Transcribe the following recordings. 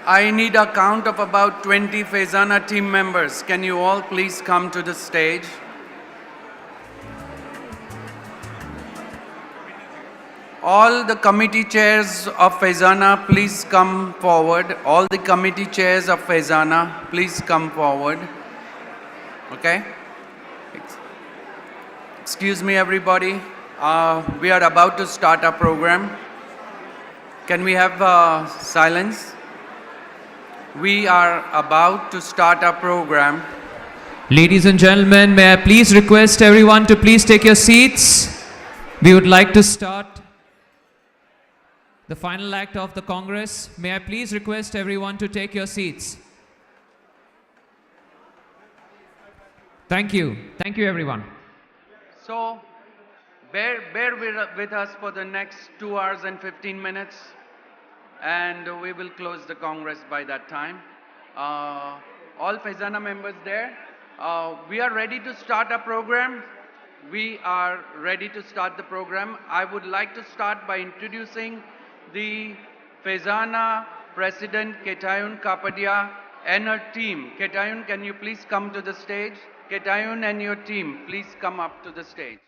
I need a count of about 20 FEZANA team members. Can you all please come to the stage? All the committee chairs of FEZANA, please come forward. All the committee chairs of FEZANA, please come forward. Okay? Excuse me, everybody. We are about to start our program. Can we have silence? We are about to start our program. Ladies and gentlemen, may I please request everyone to please take your seats. We would like to start the final act of the Congress. May I please request everyone to take your seats. Thank you. Thank you, everyone. So, bear with us for the next 2 hours and 15 minutes, and we will close the Congress by that time. All FEZANA members there, we are ready to start our program. We are ready to start the program. I would like to start by introducing the FEZANA President Ketayun Kapadia and her team. Ketayun, can you please come to the stage? Ketayun and your team, please come up to the stage.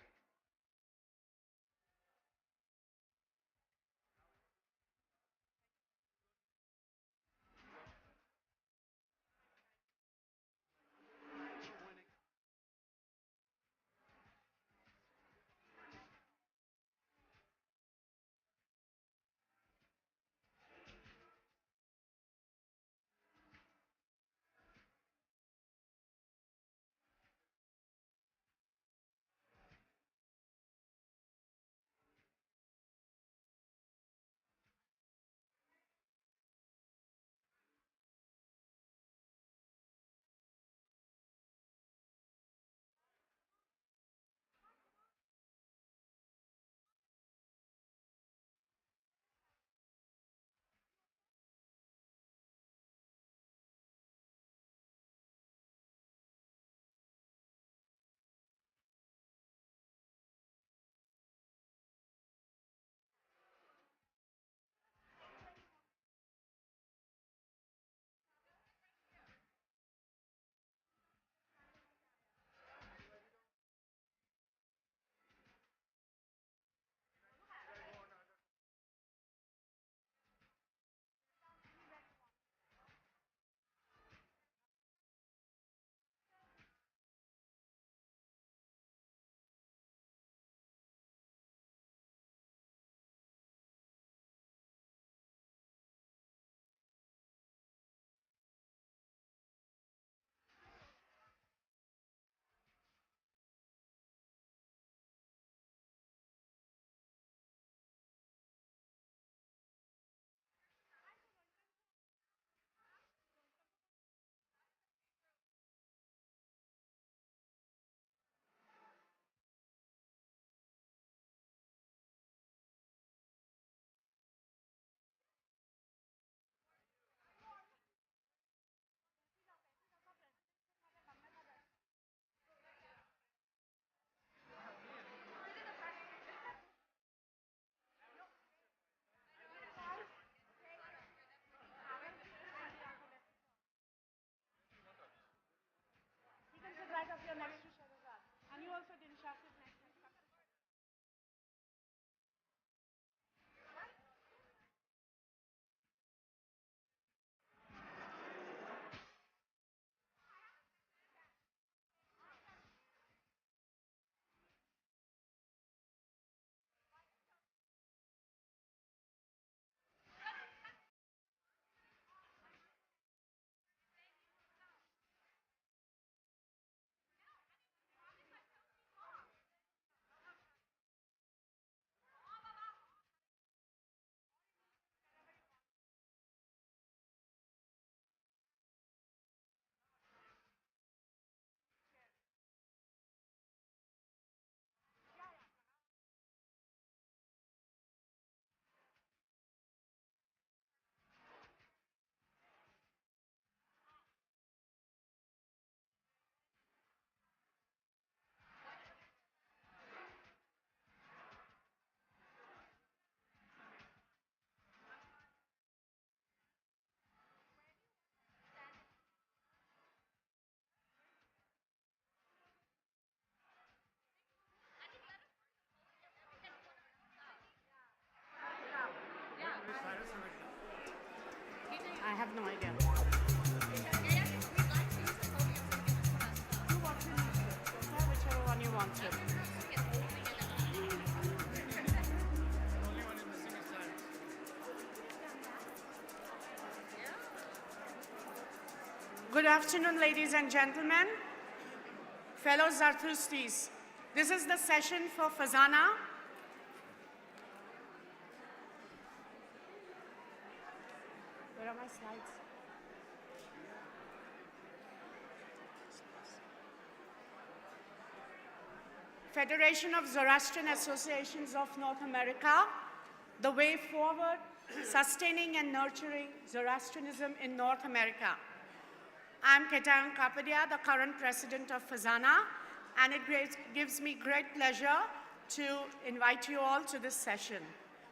Good afternoon, ladies and gentlemen, fellow Zarthustris. This is the session for FEZANA. Where are my slides? Federation of Zoroastrian Associations of North America, the way forward, sustaining and nurturing Zoroastrianism in North America. I'm Ketayan Kapadia, the current president of FEZANA, and it gives me great pleasure to invite you all to this session.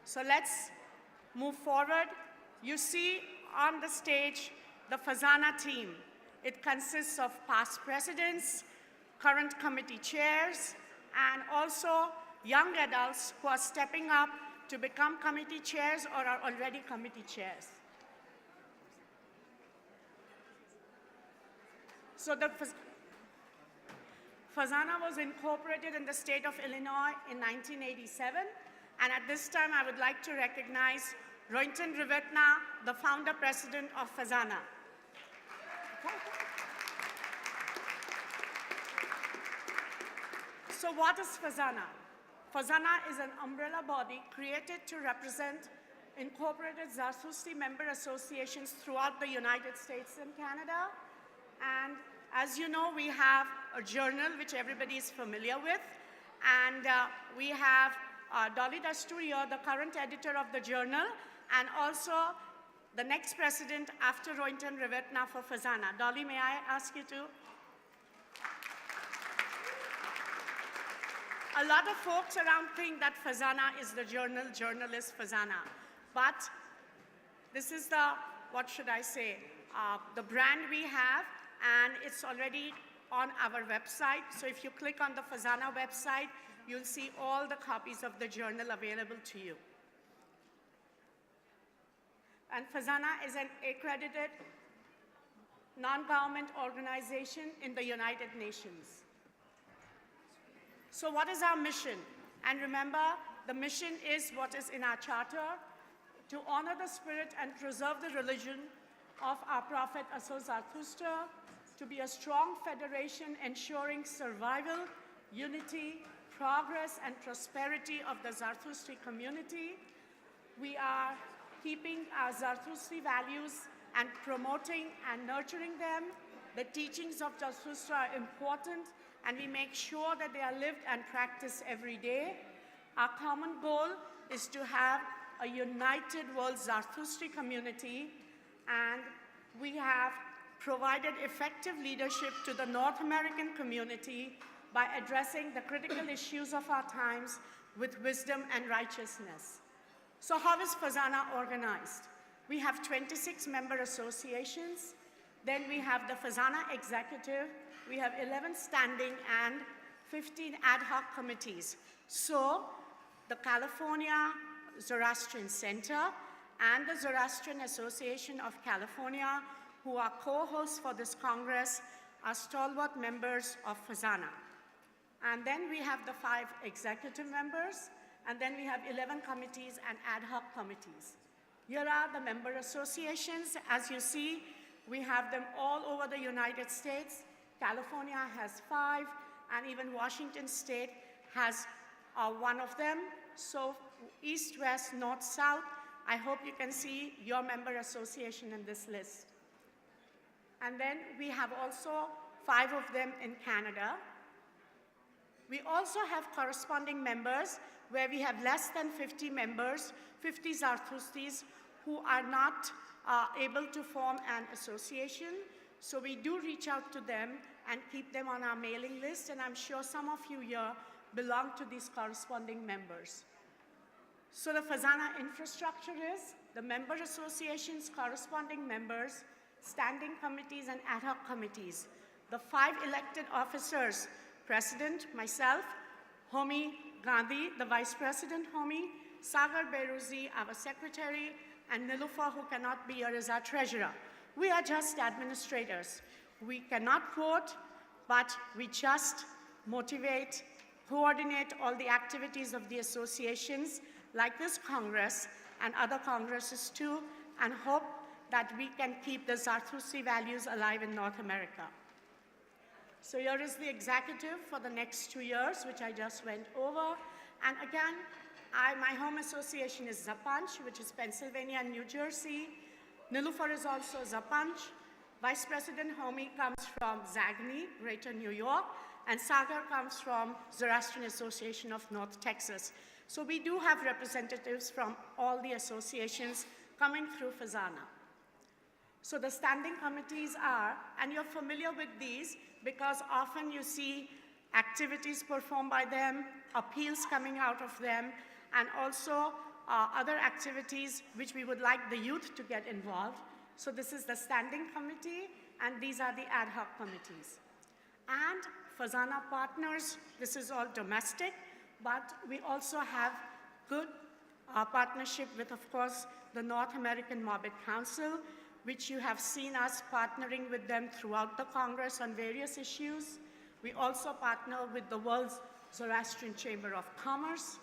So let's move forward. You see on the stage the FEZANA team. It consists of past presidents, current committee chairs, and also young adults who are stepping up to become committee chairs or are already committee chairs. So the FEZANA was incorporated in the state of Illinois in 1987, and at this time I would like to recognize Roynton Rivetna, the founder president of FEZANA. So what is FEZANA? FEZANA is an umbrella body created to represent incorporated Zarthustri member associations throughout the United States and Canada. And as you know, we have a journal which everybody is familiar with. And we have Dolly Dasturio, the current editor of the journal, and also the next president after Roynton Rivetna for FEZANA. Dolly, may I ask you to? A lot of folks around think that FEZANA is the journal is FEZANA. But this is the, what should I say, the brand we have, and it's already on our website. So if you click on the FEZANA website, you'll see all the copies of the journal available to you. And FEZANA is an accredited non-government organization in the United Nations. So what is our mission? And remember, the mission is what is in our charter, to honor the spirit and preserve the religion of our prophet Asur Zarathustra, to be a strong federation ensuring survival, unity, progress, and prosperity of the Zarthustri community. We are keeping our Zarthustri values and promoting and nurturing them. The teachings of Zarathustra are important, and we make sure that they are lived and practiced every day. Our common goal is to have a united world Zarthustri community, and we have provided effective leadership to the North American community by addressing the critical issues of our times with wisdom and righteousness. So how is FEZANA organized? We have 26 member associations. Then we have the FEZANA executive. We have 11 standing and 15 ad hoc committees. So the California Zoroastrian Center and the Zoroastrian Association of California, who are co-hosts for this Congress, are stalwart members of FEZANA. And then we have the 5 executive members, and then we have 11 committees and ad hoc committees. Here are the member associations. As you see, we have them all over the United States. California has 5, and even Washington State has one of them. So east, west, north, south, I hope you can see your member association in this list. And then we have also 5 of them in Canada. We also have corresponding members where we have less than 50 members, 50 Zarthustris, who are not able to form an association. So we do reach out to them and keep them on our mailing list, and I'm sure some of you here belong to these corresponding members. So the FEZANA infrastructure is the member associations, corresponding members, standing committees, and ad hoc committees. The 5 elected officers, President, myself, Homi Gandhi, the Vice President, Homi, Sagar Beruzi, our Secretary, and Nilufa, who cannot be here, is our Treasurer. We are just administrators. We cannot vote, but we just motivate, coordinate all the activities of the associations, like this Congress and other Congresses too, and hope that we can keep the Zoroastrian values alive in North America. So here is the executive for the next 2 years, which I just went over. And again, my home association is Zapanch, which is Pennsylvania and New Jersey. Nilufar is also Zapanch. Vice President Homi comes from ZYNA, Greater New York, and Sagar comes from Zoroastrian Association of North Texas. So we do have representatives from all the associations coming through FEZANA. So the standing committees are, and you're familiar with these because often you see activities performed by them, appeals coming out of them, and also other activities which we would like the youth to get involved. So this is the standing committee, and these are the ad hoc committees. And FEZANA Partners, this is all domestic, but we also have good partnership with, of course, the North American Morbid Council, which you have seen us partnering with them throughout the Congress on various issues. We also partner with the World's Zoroastrian Chamber of Commerce,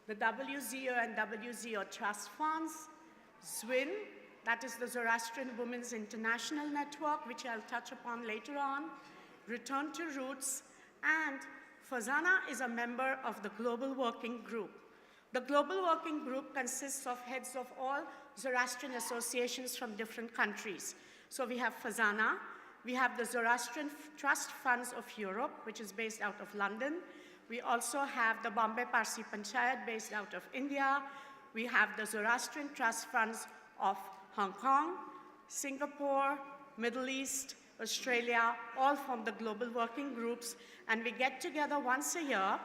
the WZO and WZO Trust Funds, ZYNA, that is the Zoroastrian Women's International Network, which I'll touch upon later on, Return to Roots, and FEZANA is a member of the Global Working Group. The Global Working Group consists of heads of all Zoroastrian associations from different countries. So we have FEZANA, we have the Zoroastrian Trust Funds of Europe, which is based out of London. We also have the Bombay Parsi Panchayat based out of India. We have the Zoroastrian Trust Funds of Hong Kong, Singapore, Middle East, Australia, all from the global working groups. And we get together once a year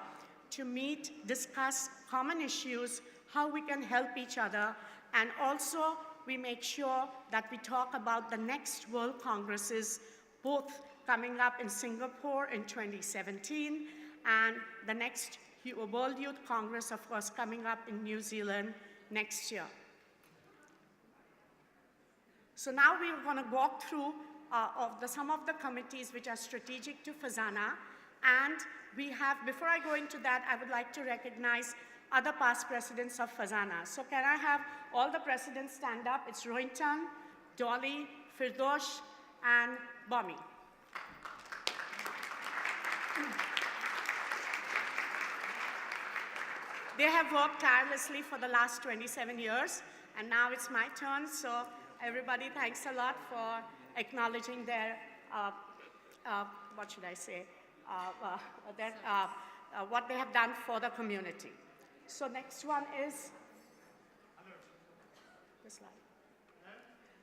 to meet, discuss common issues, how we can help each other, and also we make sure that we talk about the next World Congresses, both coming up in Singapore in 2017, and the next World Youth Congress, of course, coming up in New Zealand next year. So now we're going to walk through some of the committees which are strategic to FEZANA, and we have, before I go into that, I would like to recognize other past presidents of FEZANA. So can I have all the presidents stand up? It's Rohinton, Dolly, Firdosh, and Bomi. They have worked tirelessly for the last 27 years, and now it's my turn, so everybody, thanks a lot for acknowledging their, what should I say, what they have done for the community. So next one is the slide.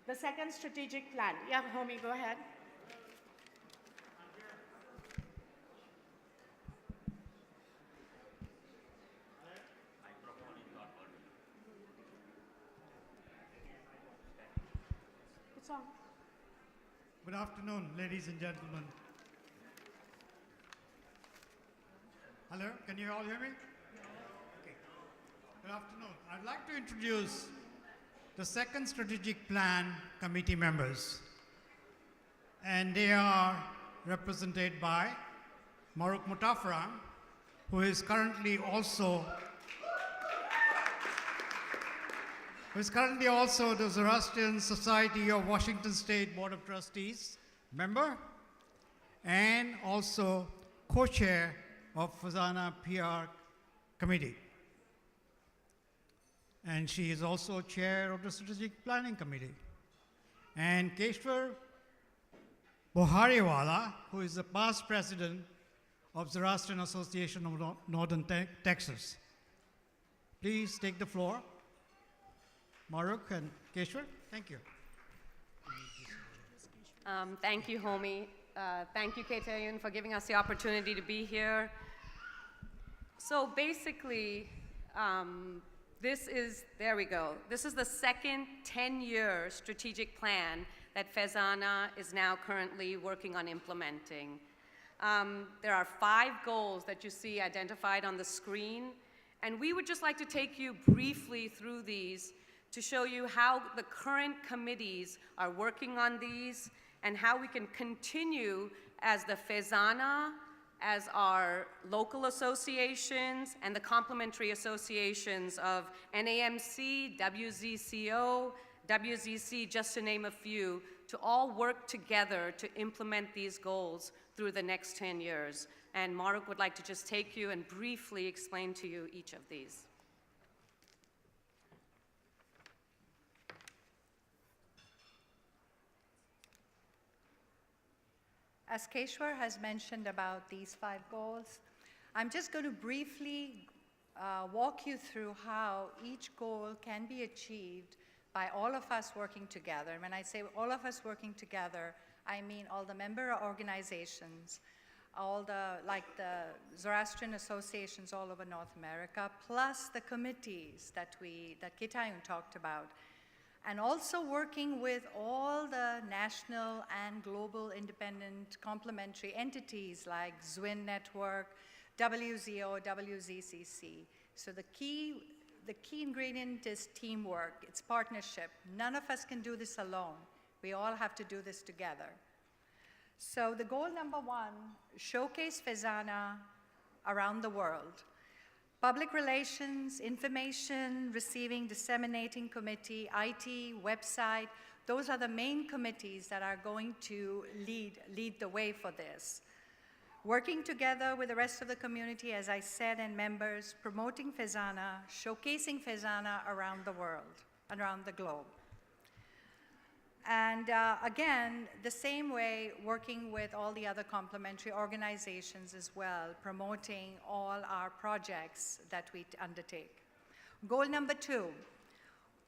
The second strategic plan. Yeah, Homi, go ahead. It's on. Good afternoon, ladies and gentlemen. Hello, can you all hear me? Okay. Good afternoon. I'd like to introduce the second strategic plan committee members. And they are represented by Maruk Mutafra, who is currently also the Zoroastrian Society of Washington State Board of Trustees member, and also co-chair of FEZANA PR Committee. And she is also chair of the Strategic Planning Committee. And Keshwar Bohariwala, who is the past president of Zoroastrian Association of Northern Texas. Please take the floor. Maruk and Keshwar, thank you. Thank you, Homi. Thank you, Keitayan, for giving us the opportunity to be here. So basically, there we go. This is the second 10-year strategic plan that FEZANA is now currently working on implementing. There are 5 goals that you see identified on the screen, and we would just like to take you briefly through these to show you how the current committees are working on these and how we can continue as the FEZANA, as our local associations and the complementary associations of NAMC, WZCO, WZC, just to name a few, to all work together to implement these goals through the next 10 years. And Maruk would like to just take you and briefly explain to you each of these. As Keshwar has mentioned about these 5 goals, I'm just going to briefly walk you through how each goal can be achieved by all of us working together. And when I say all of us working together, I mean all the member organizations, all the, like the Zoroastrian associations all over North America, plus the committees that Kitayun talked about, and also working with all the national and global independent complementary entities like ZYNA network, WZO, WZCC. So the key ingredient is teamwork, it's partnership. None of us can do this alone. We all have to do this together. So the goal number 1, showcase FEZANA around the world. Public relations, information, receiving, disseminating committee, IT, website, those are the main committees that are going to lead the way for this. Working together with the rest of the community, as I said, and members, promoting FEZANA, showcasing FEZANA around the world, around the globe. And again, the same way, working with all the other complementary organizations as well, promoting all our projects that we undertake. Goal number 2,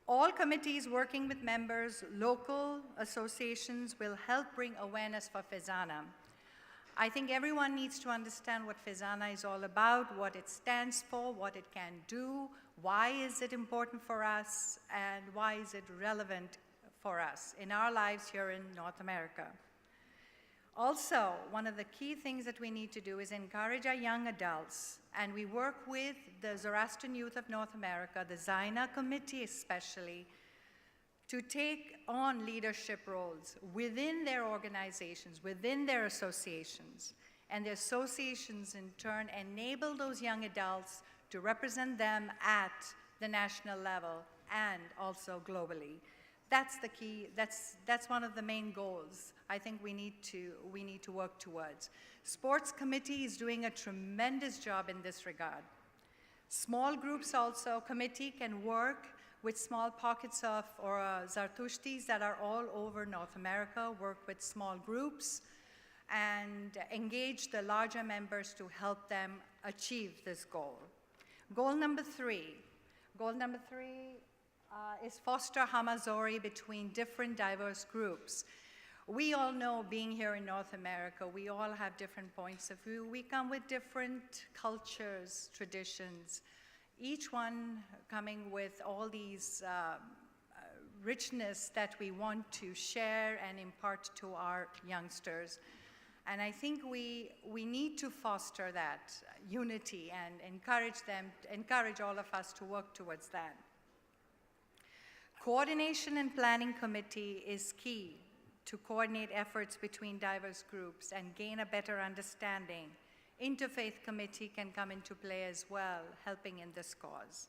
all committees working with members, local associations will help bring awareness for FEZANA. I think everyone needs to understand what FEZANA is all about, what it stands for, what it can do, why is it important for us, and why is it relevant for us in our lives here in North America. Also, one of the key things that we need to do is encourage our young adults, and we work with the Zoroastrian Youth of North America, the ZYNA committee especially, to take on leadership roles within their organizations, within their associations, and the associations in turn enable those young adults to represent them at the national level and also globally. That's the key, that's one of the main goals I think we need to work towards. Sports committee is doing a tremendous job in this regard. Small groups also, committee can work with small pockets of Zartushtis that are all over North America, work with small groups, and engage the larger members to help them achieve this goal. Goal number 3 is foster Hamazori between different diverse groups. We all know, being here in North America, we all have different points of view. We come with different cultures, traditions, each one coming with all these richness that we want to share and impart to our youngsters. And I think we need to foster that unity and encourage all of us to work towards that. Coordination and planning committee is key to coordinate efforts between diverse groups and gain a better understanding. Interfaith committee can come into play as well, helping in this cause.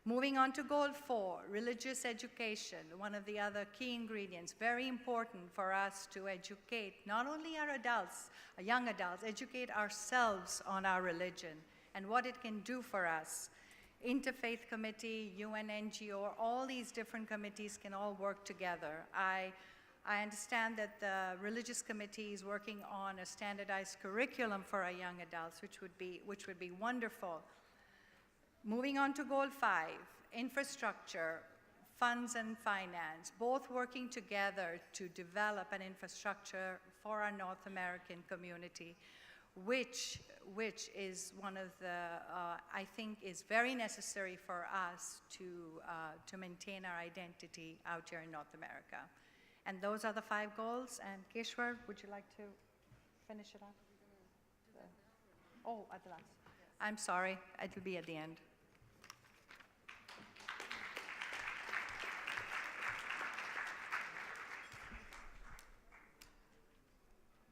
Moving on to goal 4, religious education, one of the other key ingredients, very important for us to educate not only our adults, young adults, educate ourselves on our religion and what it can do for us. Interfaith committee, UN NGO, all these different committees can all work together. I understand that the religious committee is working on a standardized curriculum for our young adults, which would be wonderful. Moving on to goal 5, infrastructure, funds and finance, both working together to develop an infrastructure for our North American community, which is one of the, I think is very necessary for us to maintain our identity out here in North America. And those are the 5 goals. And Keshwar, would you like to finish it up? Oh, at the last. I'm sorry, it will be at the end.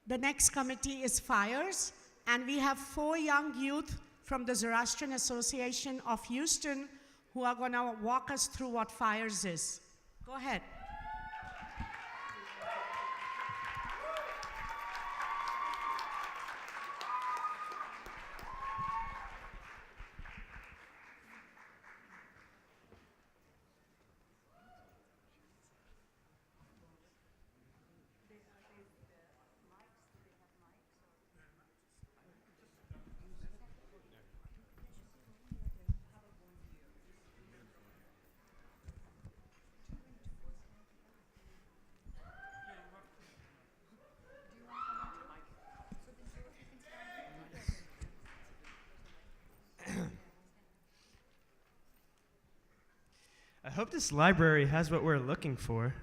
The next committee is Fires, and we have 4 young youth from the Zoroastrian Association of Houston who are going to walk us through what Fires is. Go ahead. I hope this library has what we're looking for.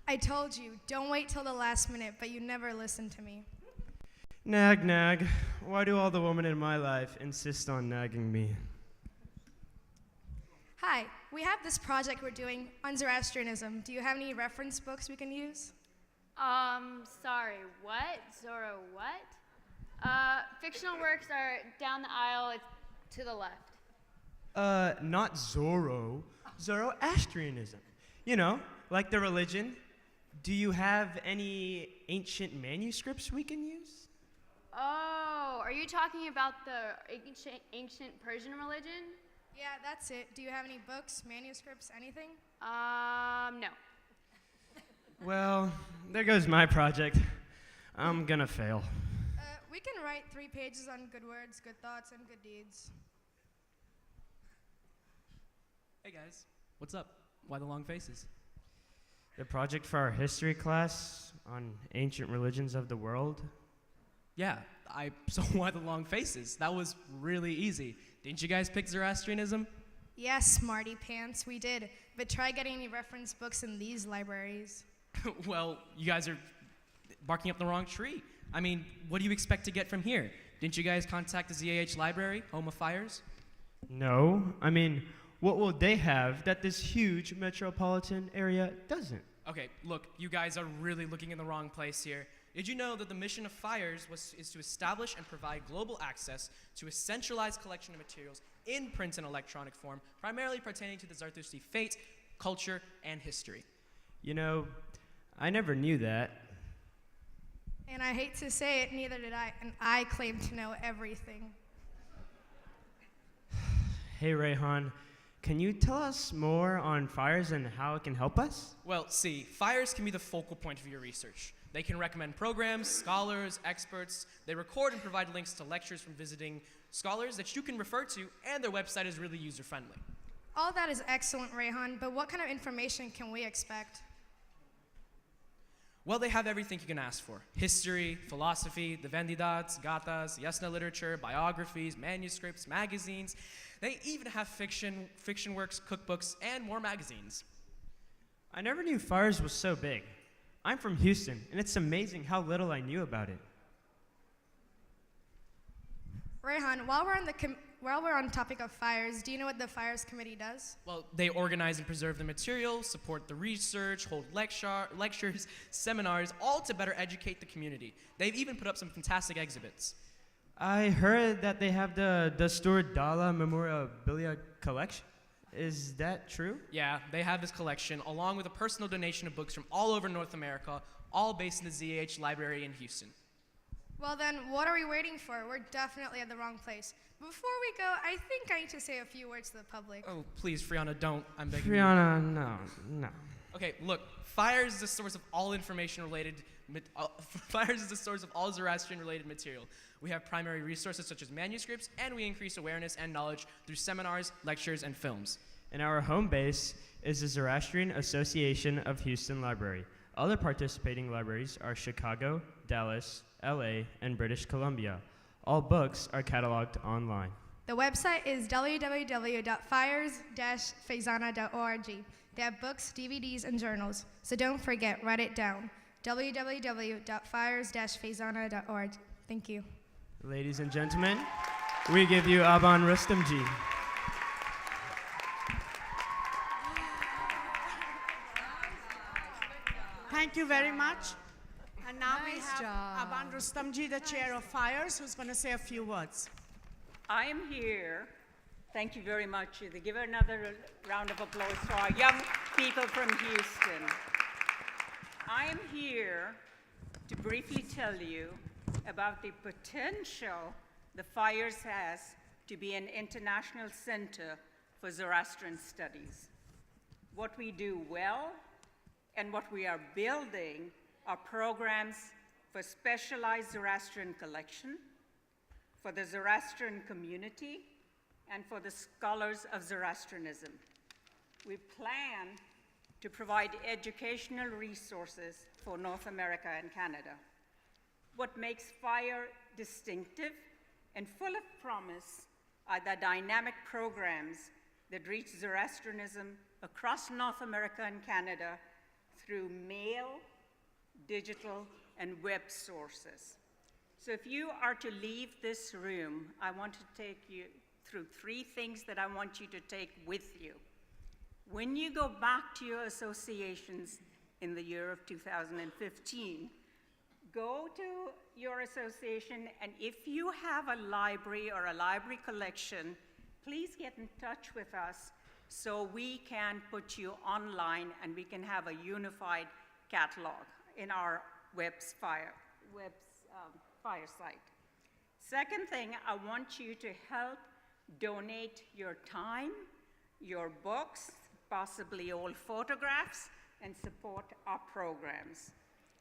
I told you, don't wait till the last minute, but you never listened to me. Nag, nag. Why do all the women in my life insist on nagging me? Hi, we have this project we're doing on Zoroastrianism. Do you have any reference books we can use? Sorry, what? Zoro, what? Fictional works are down the aisle, it's to the left. Not Zorro. Zoroastrianism. You know, like the religion. Do you have any ancient manuscripts we can use? Oh, are you talking about the ancient Persian religion? Yeah, that's it. Do you have any books, manuscripts, anything? No. Well, there goes my project. I'm gonna fail. We can write 3 pages on good words, good thoughts, and good deeds. Hey guys, what's up? Why the long faces? The project for our history class on ancient religions of the world. Yeah, so why the long faces? That was really easy. Didn't you guys pick Zoroastrianism? Yes, smarty pants, we did. But try getting any reference books in these libraries. Well, you guys are barking up the wrong tree. I mean, what do you expect to get from here? Didn't you guys contact the ZAH library, home of fires? No, I mean, what will they have that this huge metropolitan area doesn't? Okay, look, you guys are really looking in the wrong place here. Did you know that the mission of FIRES is to establish and provide global access to a centralized collection of materials in print and electronic form, primarily pertaining to the Zarathustri fate, culture, and history? You know, I never knew that. And I hate to say it, neither did I, and I claim to know everything. Hey, Rayhan, can you tell us more on FIRES and how it can help us? Well, see, FIRES can be the focal point of your research. They can recommend programs, scholars, experts. They record and provide links to lectures from visiting scholars that you can refer to, and their website is really user-friendly. All that is excellent, Rayhan, but what kind of information can we expect? Well, they have everything you can ask for. History, philosophy, the Vendidats, Gathas, Yasna literature, biographies, manuscripts, magazines. They even have fiction works, cookbooks, and more magazines. I never knew FIRES was so big. I'm from Houston, and it's amazing how little I knew about it. Rayhan, while we're on topic of FIRES, do you know what the FIRES committee does? Well, they organize and preserve the material, support the research, hold lectures, seminars, all to better educate the community. They've even put up some fantastic exhibits. I heard that they have the Dastur Dala Memorabilia collection. Is that true? Yeah, they have this collection, along with a personal donation of books from all over North America, all based in the ZH library in Houston. Well then, what are we waiting for? We're definitely at the wrong place. Before we go, I think I need to say a few words to the public. Oh, please, Friana, don't. I'm begging you. Friana, no. Okay, look, FIRES is the source of all information related. FIRES is the source of all Zoroastrian-related material. We have primary resources such as manuscripts, and we increase awareness and knowledge through seminars, lectures, and films. And our home base is the Zoroastrian Association of Houston Library. Other participating libraries are Chicago, Dallas, LA, and British Columbia. All books are cataloged online. The website is www.fires-fezana.org. They have books, DVDs, and journals, so don't forget, write it down. www.fires-fezana.org. Thank you. Ladies and gentlemen, we give you Aban Rustamji. Thank you very much. And now we Nice have job. Aban Rustamji, the chair of FIRES, who's going to say a few words. I am here Thank you very much. Give another round of applause to our young people from Houston. I am here to briefly tell you about the potential the Fires has to be an international center for Zoroastrian studies. What we do well and what we are building are programs for specialized Zoroastrian collection, for the Zoroastrian community, and for the scholars of Zoroastrianism. We plan to provide educational resources for North America and Canada. What makes FIRE distinctive and full of promise are the dynamic programs that reach Zoroastrianism across North America and Canada through mail, digital, and web sources. So if you are to leave this room, I want to take you through 3 things that I want you to take with you. When you go back to your associations in the year of 2015, go to your association, and if you have a library or a library collection, please get in touch with us so we can put you online and we can have a unified catalog in our FIRE site. Second thing, I want you to help donate your time, your books, possibly old photographs, and support our programs.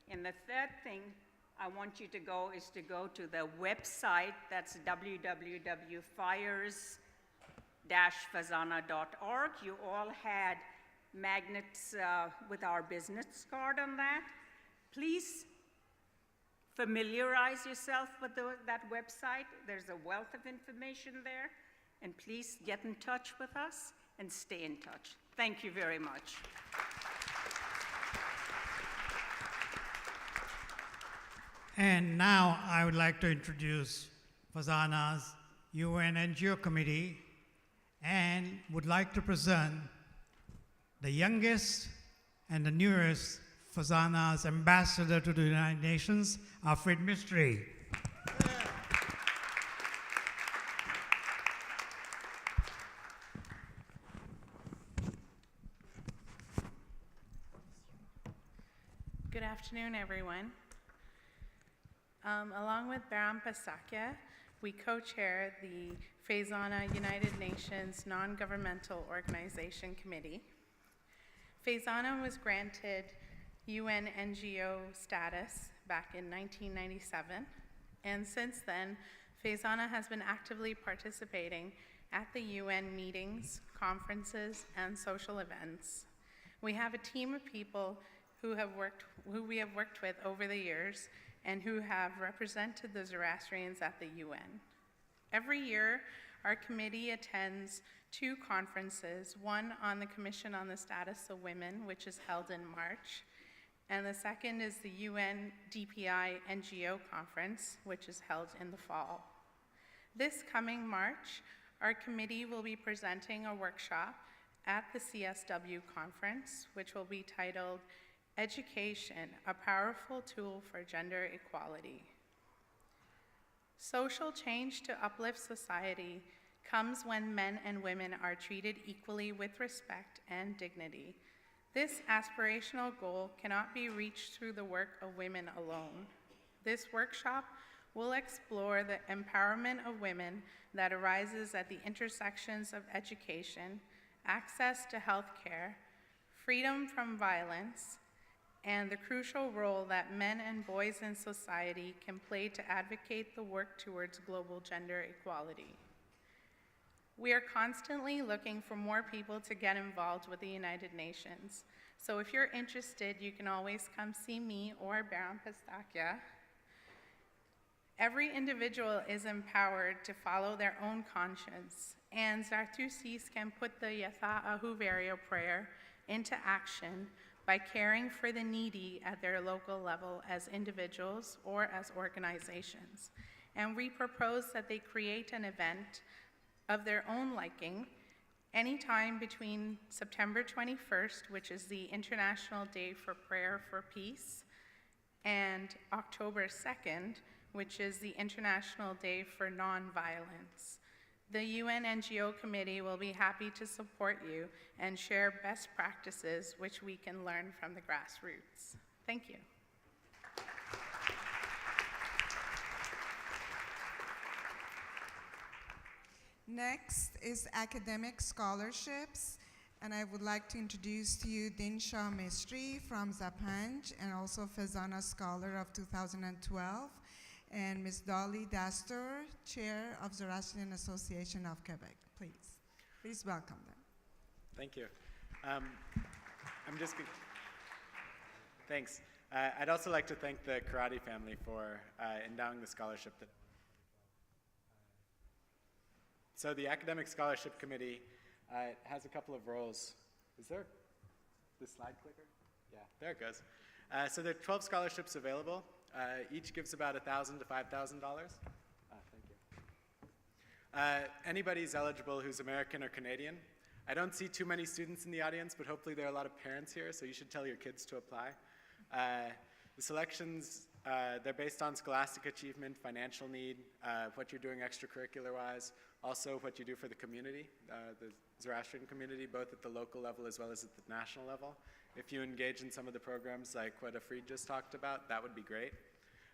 And the third thing I want you to go is to go to the website, that's www.fires-fezana.org. You all had magnets with our business card on that. Please familiarize yourself with that website. There's a wealth of information there. And please get in touch with us and stay in touch. Thank you very much. And now I would like to introduce FEZANA's UN NGO Committee and would like to present the youngest and the newest FEZANA's ambassador to the United Nations, Alfred Mystery. Good afternoon, everyone. Along with Baram Pasakya, we co-chair the FEZANA United Nations Non-Governmental Organization Committee. FEZANA was granted UN NGO status back in 1997, and since then, FEZANA has been actively participating at the UN meetings, conferences, and social events. We have a team of people who we have worked with over the years and who have represented the Zoroastrians at the UN. Every year, our committee attends 2 conferences, one on the Commission on the Status of Women, which is held in March, and the second is the UN DPI NGO conference, which is held in the fall. This coming March, our committee will be presenting a workshop at the CSW conference, which will be titled Education, a Powerful Tool for Gender Equality. Social change to uplift society comes when men and women are treated equally with respect and dignity. This aspirational goal cannot be reached through the work of women alone. This workshop will explore the empowerment of women that arises at the intersections of education, access to health care, freedom from violence, and the crucial role that men and boys in society can play to advocate the work towards global gender equality. We are constantly looking for more people to get involved with the United Nations. So if you're interested, you can always come see me or Baram Pasakya. Every individual is empowered to follow their own conscience, and Zartusis can put the Yatha Ahuverio prayer into action by caring for the needy at their local level as individuals or as organizations. And we propose that they create an event of their own liking anytime between September 21st, which is the International Day for Prayer for Peace, and October 2nd, which is the International Day for Nonviolence. The UN NGO Committee will be happy to support you and share best practices which we can learn from the grassroots. Thank you. Next is academic scholarships, and I would like to introduce to you Dinsha Mistry from Zapanj, and also FEZANA Scholar of 2012, and Ms. Dolly Dastor, Chair of Zoroastrian Association of Quebec. Please welcome them. Thank you. Thanks. I'd also like to thank the Karate family for endowing the scholarship. So the Academic Scholarship Committee has a couple of roles. Is there the slide clicker? Yeah, there it goes. So there are 12 scholarships available. Each gives about $1,000 to $5,000. Thank you. Anybody's eligible who's American or Canadian. I don't see too many students in the audience, but hopefully there are a lot of parents here, so you should tell your kids to apply. The selections, they're based on scholastic achievement, financial need, what you're doing extracurricular-wise, also what you do for the community, the Zoroastrian community, both at the local level as well as at the national level. If you engage in some of the programs like what Afreed just talked about, that would be great.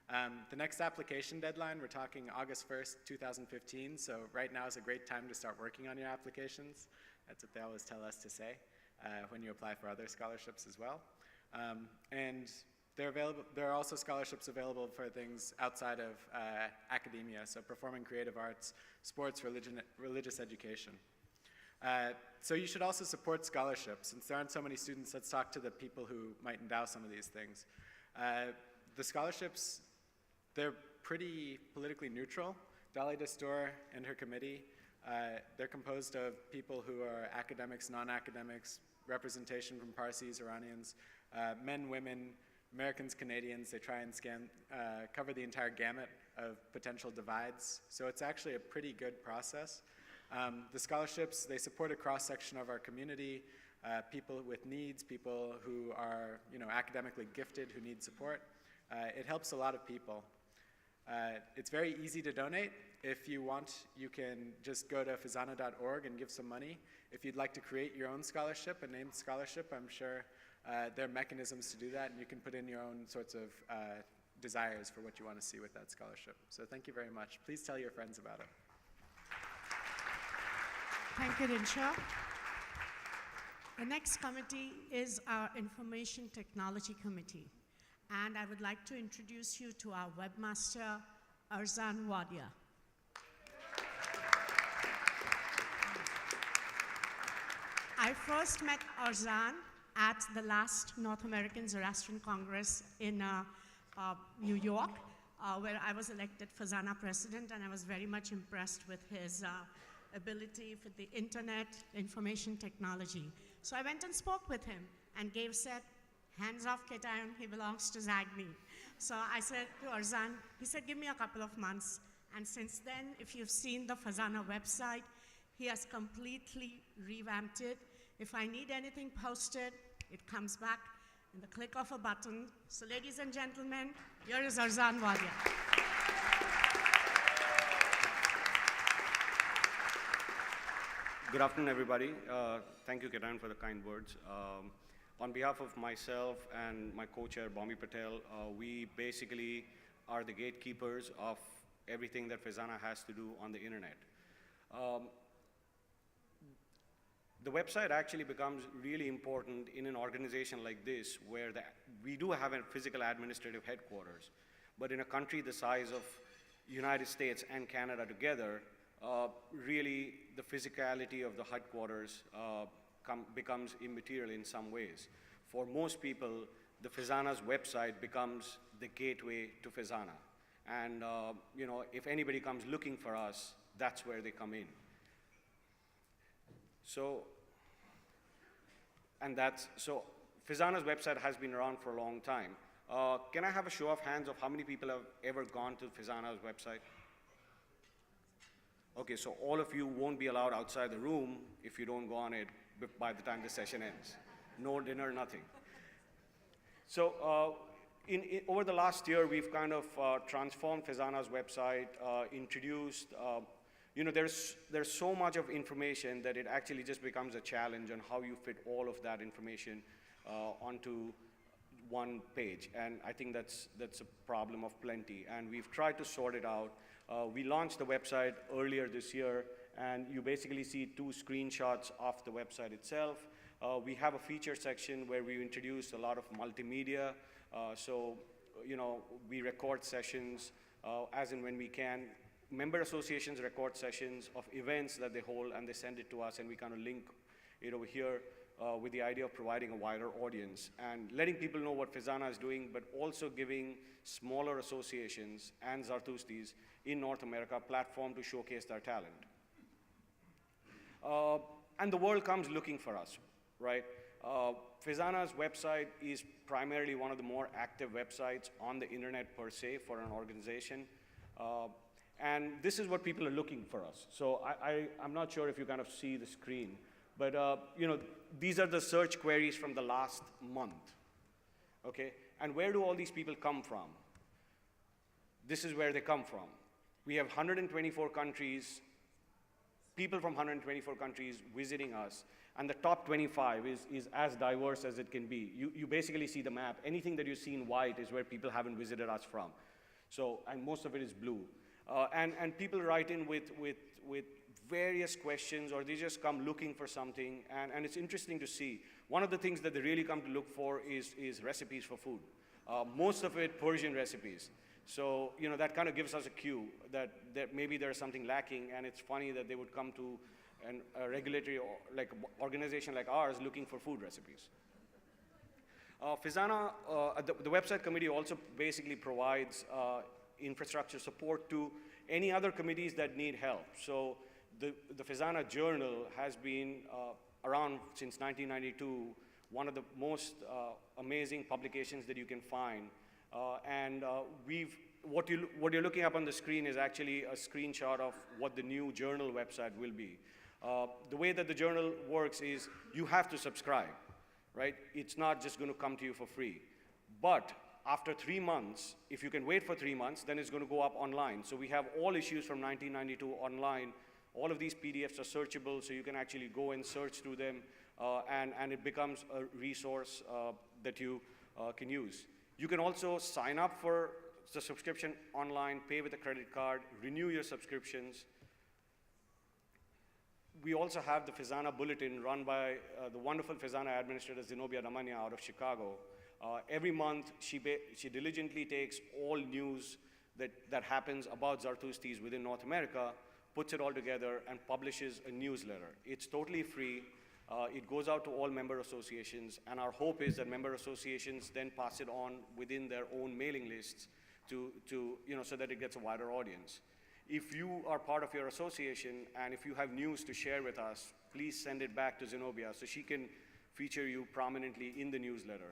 The next application deadline, we're talking August 1st, 2015, so right now is a great time to start working on your applications. That's what they always tell us to say when you apply for other scholarships as well. And there are also scholarships available for things outside of academia, so performing creative arts, sports, religious education. So you should also support scholarships. Since there aren't so many students, let's talk to the people who might endow some of these things. The scholarships, they're pretty politically neutral. Dolly Dastor and her committee, they're composed of people who are academics, non-academics, representation from Parsis, Iranians, men, women, Americans, Canadians. They try and cover the entire gamut of potential divides. So it's actually a pretty good process. The scholarships, they support a cross-section of our community, people with needs, people who are academically gifted who need support. It helps a lot of people. It's very easy to donate. If you want, you can just go to FEZANA.org and give some money. If you'd like to create your own scholarship, a named scholarship, I'm sure there are mechanisms to do that, and you can put in your own sorts of desires for what you want to see with that scholarship. So thank you very much. Please tell your friends about it. Thank you, Dinsha. The next committee is our Information Technology Committee. And I would like to introduce you to our webmaster, Arzan Wadia. I first met Arzan at the last North American Zoroastrian Congress in New York, where I was elected FEZANA president, and I was very much impressed with his ability for the internet, information technology. So I went and spoke with him, and Gabe said, hands off Ketayan, he belongs to ZYNA. So I said to Arzan, he said, give me a couple of months. And since then, if you've seen the FEZANA website, he has completely revamped it. If I need anything posted, it comes back in the click of a button. So ladies and gentlemen, here is Arzan Wadia. Good afternoon, everybody. Thank you, Ketan, for the kind words. On behalf of myself and my co-chair, Bombi Patel, we basically are the gatekeepers of everything that FEZANA has to do on the internet. The website actually becomes really important in an organization like this, where we do have a physical administrative headquarters, but in a country the size of United States and Canada together, really the physicality of the headquarters becomes immaterial in some ways. For most people, the FEZANA's website becomes the gateway to FEZANA. And if anybody comes looking for us, that's where they come in. So FEZANA's website has been around for a long time. Can I have a show of hands of how many people have ever gone to FEZANA's website? Okay, so all of you won't be allowed outside the room if you don't go on it by the time the session ends. No dinner, nothing. So over the last year, we've kind of transformed FEZANA's website, introduced you know, there's so much of information that it actually just becomes a challenge on how you fit all of that information onto one page. And I think that's a problem of plenty. And we've tried to sort it out. We launched the website earlier this year, and you basically see 2 screenshots of the website itself. We have a feature section where we introduced a lot of multimedia. So, you know, we record sessions as and when we can. Member associations record sessions of events that they hold, and they send it to us, and we kind of link it over here with the idea of providing a wider audience and letting people know what FEZANA is doing, but also giving smaller associations and Zartustis in North America a platform to showcase their talent. And the world comes looking for us, right? FEZANA's website is primarily one of the more active websites on the internet per se for an organization. And this is what people are looking for us. So I'm not sure if you kind of see the screen, but you know, these are the search queries from the last month, okay? And where do all these people come from? This is where they come from. We have 124 countries, people from 124 countries visiting us, and the top 25 is as diverse as it can be. You basically see the map. Anything that you see in white is where people haven't visited us from. So, and most of it is blue. And people write in with various questions, or they just come looking for something, and it's interesting to see. One of the things that they really come to look for is recipes for food. Most of it Persian recipes. So, you know, that kind of gives us a cue that maybe there's something lacking, and it's funny that they would come to a regulatory organization like ours looking for food recipes. FEZANA, the website committee also basically provides infrastructure support to any other committees that need help. So the FEZANA Journal has been around since 1992, one of the most amazing publications that you can find. What you're looking up on the screen is actually a screenshot of what the new journal website will be. The way that the journal works is you have to subscribe, right? It's not just going to come to you for free. But after 3 months, if you can wait for 3 months, then it's going to go up online. So we have all issues from 1992 online. All of these PDFs are searchable, so you can actually go and search through them, and it becomes a resource that you can use. You can also sign up for the subscription online, pay with a credit card, renew your subscriptions. We also have the FEZANA Bulletin run by the wonderful FEZANA administrator, Zenobia Damania, out of Chicago. Every month, she diligently takes all news that happens about Zartustis within North America, puts it all together, and publishes a newsletter. It's totally free. It goes out to all member associations, and our hope is that member associations then pass it on within their own mailing lists so that it gets a wider audience. If you are part of your association, and if you have news to share with us, please send it back to Zenobia so she can feature you prominently in the newsletter.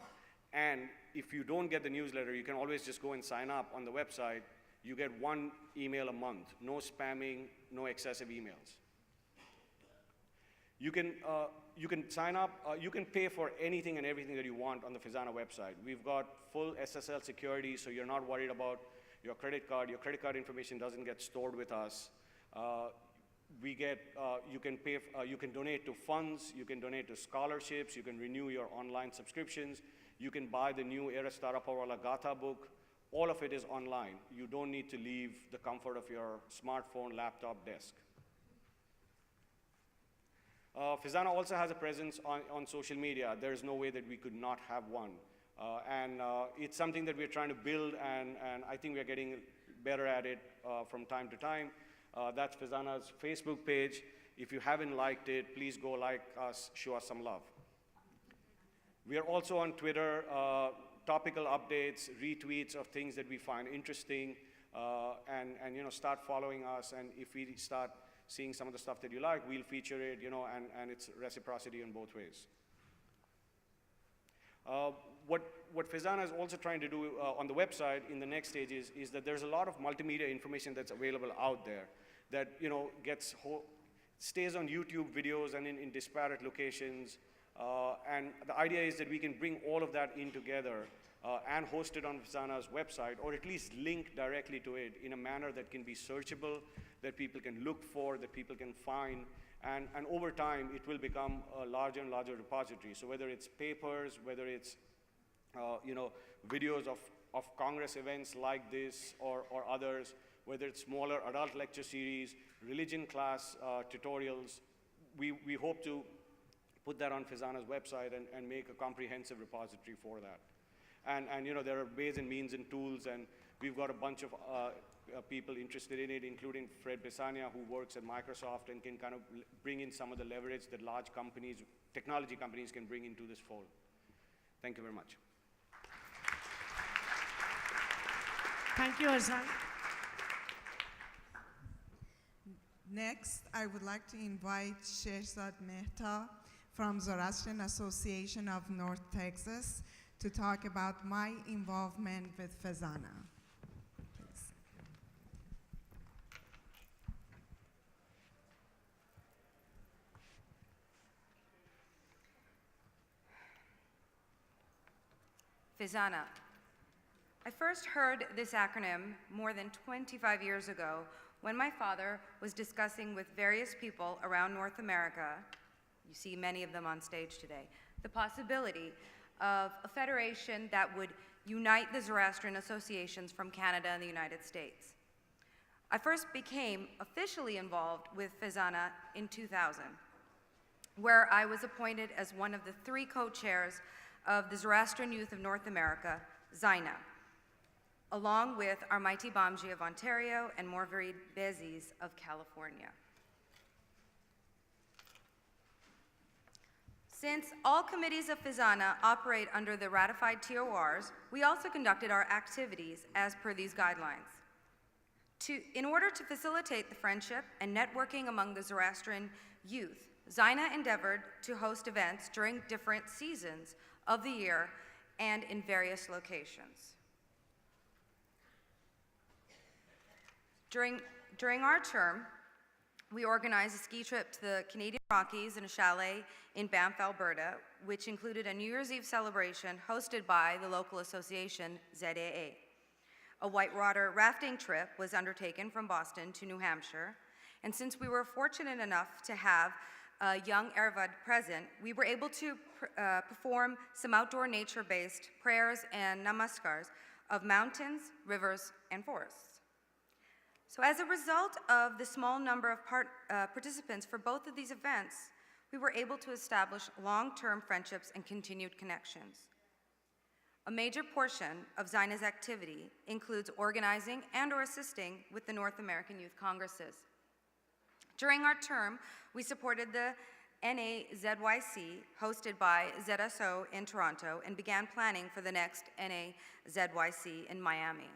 And if you don't get the newsletter, you can always just go and sign up on the website. You get 1 email a month, no spamming, no excessive emails. You can sign up, you can pay for anything and everything that you want on the FEZANA website. We've got full SSL security, so you're not worried about your credit card. Your credit card information doesn't get stored with us. You can donate to funds, you can donate to scholarships, you can renew your online subscriptions, you can buy the new Eras Tarapavala Gatha book. All of it is online. You don't need to leave the comfort of your smartphone, laptop, desk. FEZANA also has a presence on social media. There's no way that we could not have one. It's something that we're trying to build, and I think we're getting better at it from time to time. That's FEZANA's Facebook page. If you haven't liked it, please go like us, show us some love. We are also on Twitter, topical updates, retweets of things that we find interesting, and start following us. And if we start seeing some of the stuff that you like, we'll feature it, and it's reciprocity in both ways. What FEZANA is also trying to do on the website in the next stage is that there's a lot of multimedia information that's available out there that stays on YouTube videos and in disparate locations. And the idea is that we can bring all of that in together and host it on FEZANA's website, or at least link directly to it in a manner that can be searchable that people can look for, that people can find, and over time, it will become a larger and larger repository. So whether it's papers, whether it's videos of Congress events like this or others, whether it's smaller adult lecture series, religion class tutorials, we hope to put that on FEZANA's website and make a comprehensive repository for that. And there are ways and means and tools, and we've got a bunch of people interested in it, including Fred Besania, who works at Microsoft and can kind of bring in some of the leverage that large companies, technology companies, can bring into this fold. Thank you very much. Thank you, Azan. Next, I would like to invite Shehzad Mehta from Zoroastrian Association of North Texas to talk about my involvement with FEZANA. Please. FEZANA. I first heard this acronym more than 25 years ago when my father was discussing with various people around North America, you see many of them on stage today, the possibility of a federation that would unite the Zoroastrian associations from Canada and the United States. I first became officially involved with FEZANA in 2000, where I was appointed as one of the 3 co-chairs of the Zoroastrian Youth of North America, ZYNA, along with Armaiti Bamji of Ontario and Morvarid Bezis of California. Since all committees of FEZANA operate under the ratified TORs, we also conducted our activities as per these guidelines. In order to facilitate the friendship and networking among the Zoroastrian youth, ZYNA endeavored to host events during different seasons of the year and in various locations. During our term, we organized a ski trip to the Canadian Rockies in a chalet in Banff, Alberta, which included a New Year's Eve celebration hosted by the local association, ZYNA. A whitewater rafting trip was undertaken from Boston to New Hampshire, and since we were fortunate enough to have a young Ervad present, we were able to perform some outdoor nature-based prayers and namaskars of mountains, rivers, and forests. So as a result of the small number of participants for both of these events, we were able to establish long-term friendships and continued connections. A major portion of ZYNA's activity includes organizing and/or assisting with the North American Youth Congresses. During our term, we supported the NAZYC, hosted by ZSO in Toronto, and began planning for the next NAZYC in Miami.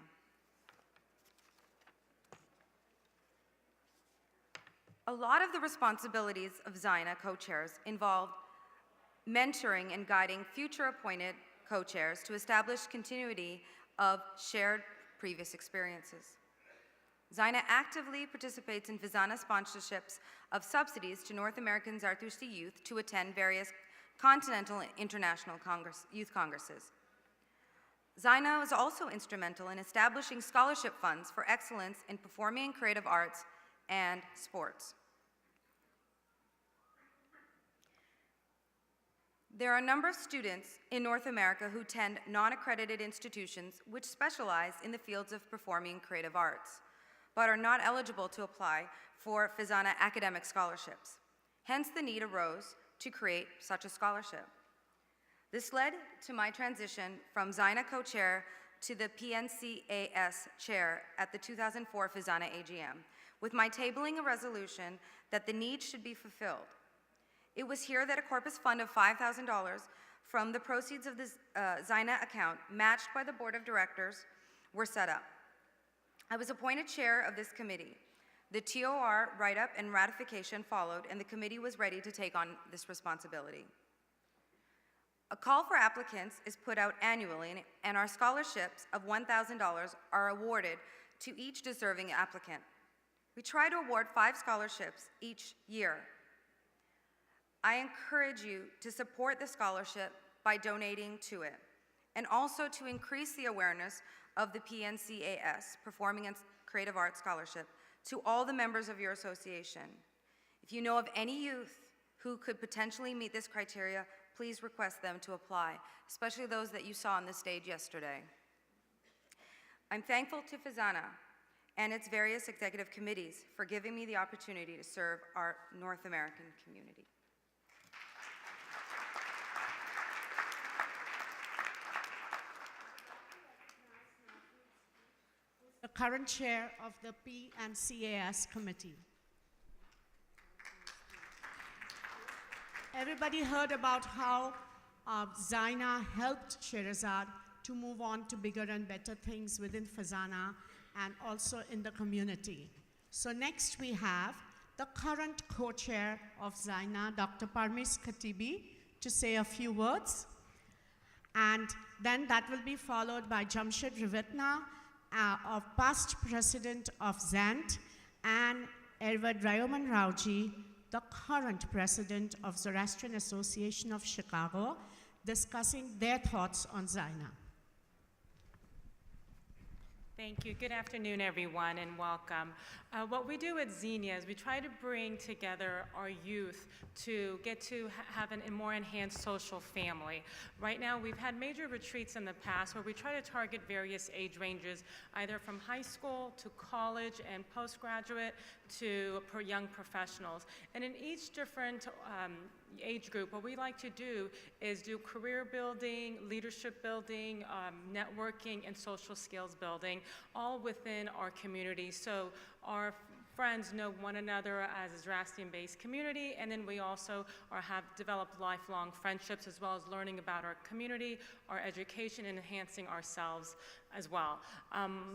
A lot of the responsibilities of ZYNA co-chairs involved mentoring and guiding future appointed co-chairs to establish continuity of shared previous experiences. ZYNA actively participates in FEZANA sponsorships of subsidies to North American Zarathustra youth to attend various continental and international youth congresses. ZYNA was also instrumental in establishing scholarship funds for excellence in performing and creative arts and sports. There are a number of students in North America who attend non-accredited institutions which specialize in the fields of performing and creative arts, but are not eligible to apply for FEZANA academic scholarships. Hence, the need arose to create such a scholarship. This led to my transition from ZYNA co-chair to the PNCAS chair at the 2004 FEZANA AGM, with my tabling a resolution that the need should be fulfilled. It was here that a corpus fund of $5,000 from the proceeds of the ZYNA account, matched by the board of directors, were set up. I was appointed chair of this committee. The TOR write-up and ratification followed, and the committee was ready to take on this responsibility. A call for applicants is put out annually, and our scholarships of $1,000 are awarded to each deserving applicant. We try to award 5 scholarships each year. I encourage you to support the scholarship by donating to it, and also to increase the awareness of the PNCAS, Performing and Creative Arts Scholarship, To all the members of your association, if you know of any youth who could potentially meet this criteria, please request them to apply, especially those that you saw on the stage yesterday. I'm thankful to FEZANA and its various executive committees for giving me the opportunity to serve our North American community. The current chair of the P&CAS committee. Everybody heard about how ZYNA helped Sherazad to move on to bigger and better things within FEZANA and also in the community. So next we have the current co-chair of ZYNA, Dr. Parmiz Khatibi, to say a few words. And then that will be followed by Jamshed Rivetna, of past president of ZANT, and Edward Rayoman Rauji, the current president of Zoroastrian Association of Chicago, discussing their thoughts on ZYNA. Thank you. Good afternoon, everyone, and welcome. What we do at ZYNA is we try to bring together our youth to get to have a more enhanced social family. Right now, we've had major retreats in the past where we try to target various age ranges, either from high school to college and postgraduate to young professionals. And in each different age group, what we like to do is do career building, leadership building, networking, and social skills building, all within our community. So our friends know one another as a Zoroastrian-based community, and then we also have developed lifelong friendships as well as learning about our community, our education, and enhancing ourselves as well.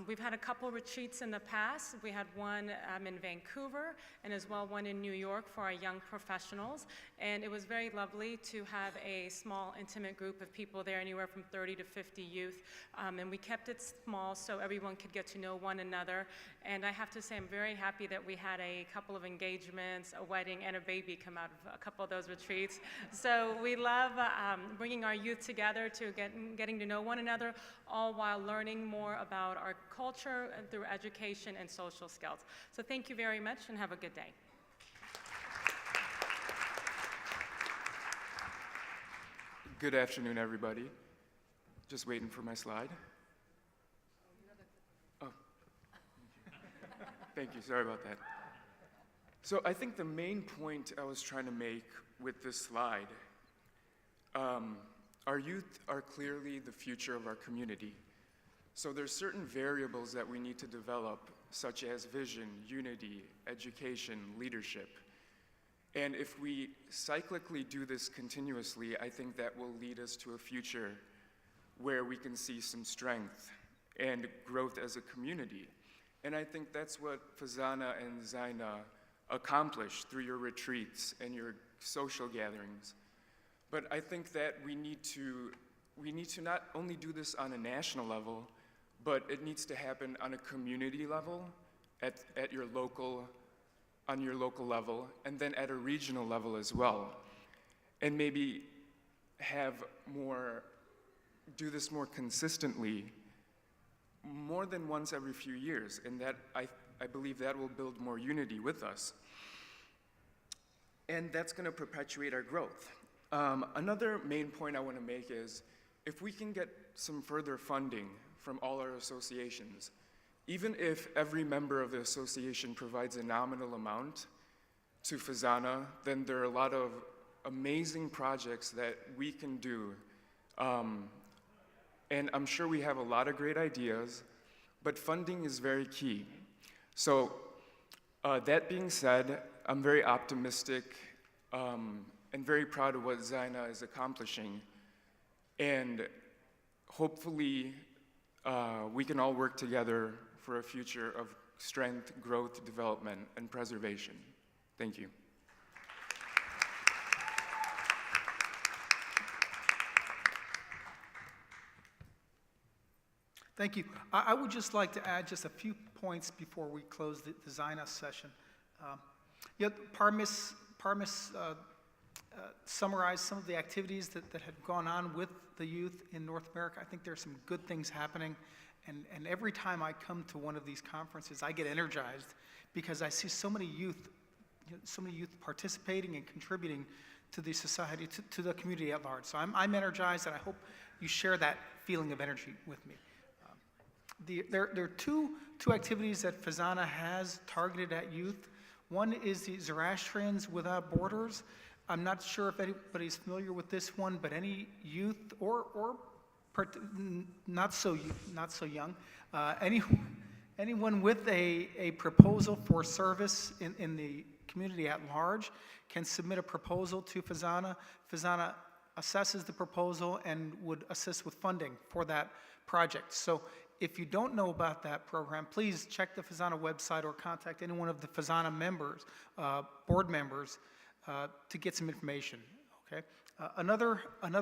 We've had a couple retreats in the past. We had one in Vancouver and as well one in New York for our young professionals, and it was very lovely to have a small, intimate group of people there, anywhere from 30 to 50 youth, and we kept it small so everyone could get to know one another. And I have to say I'm very happy that we had a couple of engagements, a wedding, and a baby come out of a couple of those retreats. So we love bringing our youth together to getting to know one another, all while learning more about our culture through education and social skills. So thank you very much and have a good day. Good afternoon, everybody. Just waiting for my slide. Oh, thank you. Sorry about that. So I think the main point I was trying to make with this slide, our youth are clearly the future of our community. So there's certain variables that we need to develop, such as vision, unity, education, leadership. And if we cyclically do this continuously, I think that will lead us to a future where we can see some strength and growth as a community. And I think that's what FEZANA and ZYNA accomplish through your retreats and your social gatherings. But I think that we need to not only do this on a national level, but it needs to happen on a community level, at your local level, and then at a regional level as well. And maybe do this more consistently, more than once every few years, and that I believe that will build more unity with us. And that's gonna perpetuate our growth. Another main point I wanna make is, if we can get some further funding from all our associations, even if every member of the association provides a nominal amount to FEZANA, then there are a lot of amazing projects that we can do. And I'm sure we have a lot of great ideas, but funding is very key. So that being said, I'm very optimistic and very proud of what ZYNA is accomplishing. And hopefully we can all work together for a future of strength, growth, development, and preservation. Thank you. Thank you. I would just like to add just a few points before we close the ZYNA session. Parmiz summarized some of the activities that had gone on with the youth in North America. I think there are some good things happening, And every time I come to one of these conferences, I get energized because I see so many youth, so many youth participating and contributing to the society, to the community at large. So I'm energized, and I hope you share that feeling of energy with me. There are two activities that FEZANA has targeted at youth. One is the Zoroastrians Without Borders. I'm not sure if anybody's familiar with this one, but any youth or not so young, anyone with a proposal for service in the community at large can submit a proposal to FEZANA. FEZANA assesses the proposal and would assist with funding for that project. So if you don't know about that program, please check the FEZANA website or contact any one of the FEZANA members, board members, to get some information, okay? Another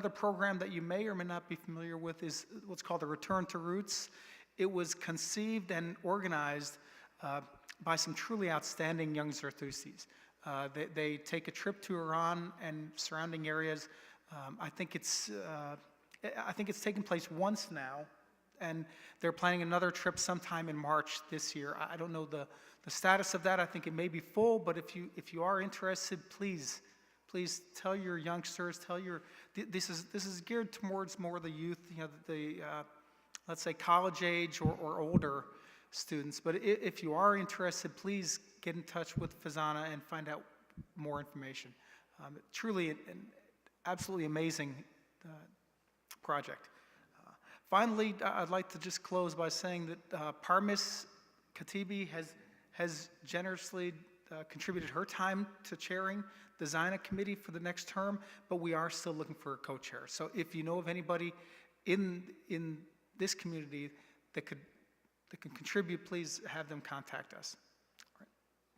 program that you may or may not be familiar with is what's called the Return to Roots. It was conceived and organized by some truly outstanding young Zarathusis. They take a trip to Iran and surrounding areas. I think it's taken place once now, and they're planning another trip sometime in March this year. I don't know the status of that. I think it may be full, but if you are interested, please tell your youngsters, this is geared towards more the youth, let's say college age or older students. But if you are interested, please get in touch with FEZANA and find out more information. Truly an absolutely amazing project. Finally, I'd like to just close by saying that Parmis Khatibi has generously contributed her time to chairing the ZYNA committee for the next term, but we are still looking for a co-chair. So if you know of anybody in this community that can contribute, please have them contact us. All right.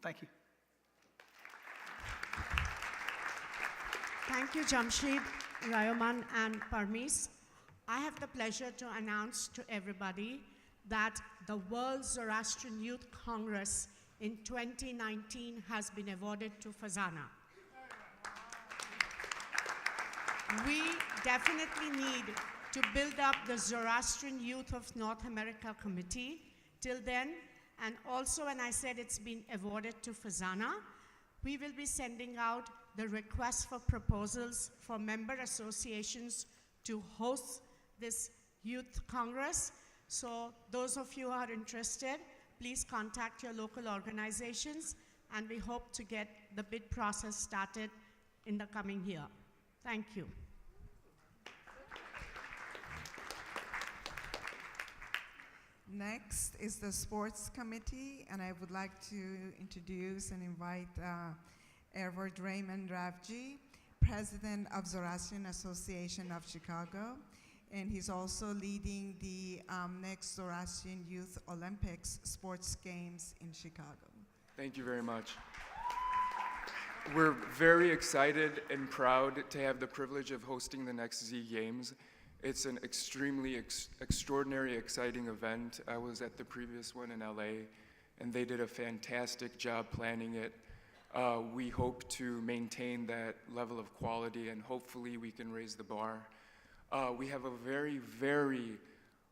Thank you. Thank you, Jamshid, Rayoman, and Parmis. I have the pleasure to announce to everybody that the World Zoroastrian Youth Congress in 2019 has been awarded to FEZANA. We definitely need to build up the Zoroastrian Youth of North America Committee till then, and also when I said it's been awarded to FEZANA, we will be sending out the request for proposals for member associations to host this Youth Congress. So those of you who are interested, please contact your local organizations, and we hope to get the bid process started in the coming year. Thank you. Next is the Sports Committee, and I would like to introduce and invite Edward Raymond Ravji, President of Zoroastrian Association of Chicago, and he's also leading the next Zoroastrian Youth Olympics Sports Games in Chicago. Thank you very much. We're very excited and proud to have the privilege of hosting the next Z Games. It's an extremely extraordinary, exciting event. I was at the previous one in LA, and they did a fantastic job planning it. We hope to maintain that level of quality, and hopefully we can raise the bar. We have a very, very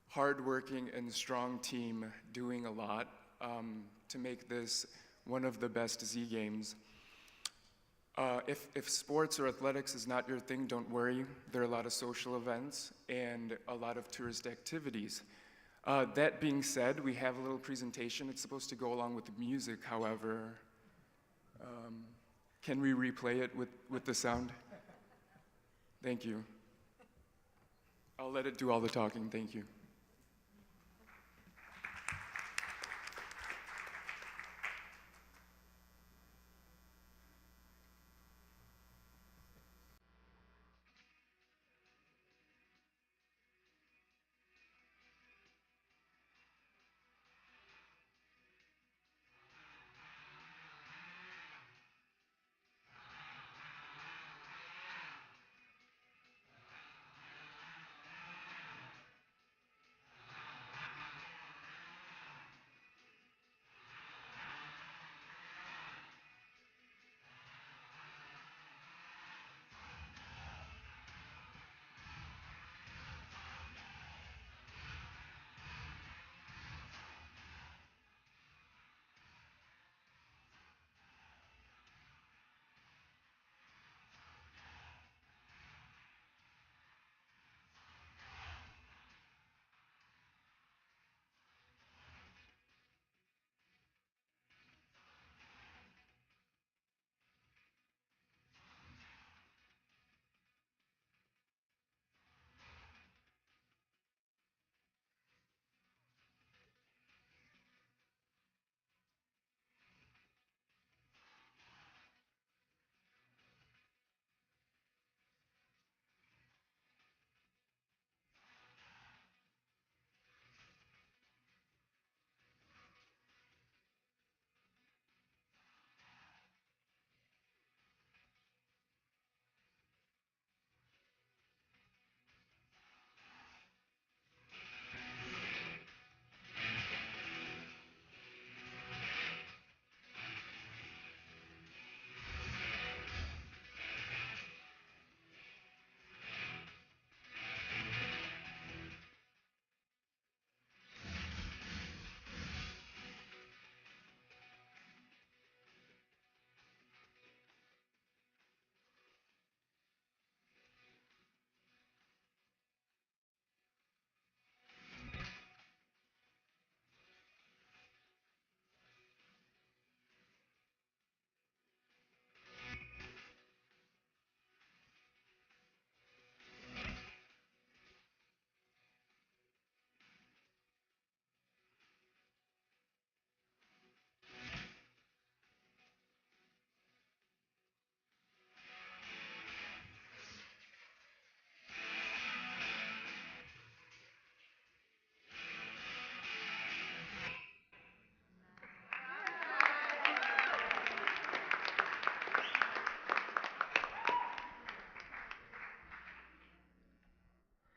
hardworking and strong team doing a lot to make this one of the best Z Games. If sports or athletics is not your thing, don't worry. There are a lot of social events and a lot of tourist activities. That being said, we have a little presentation. It's supposed to go along with the music, however. Can we replay it with the sound? Thank you. I'll let it do all the talking. Thank you.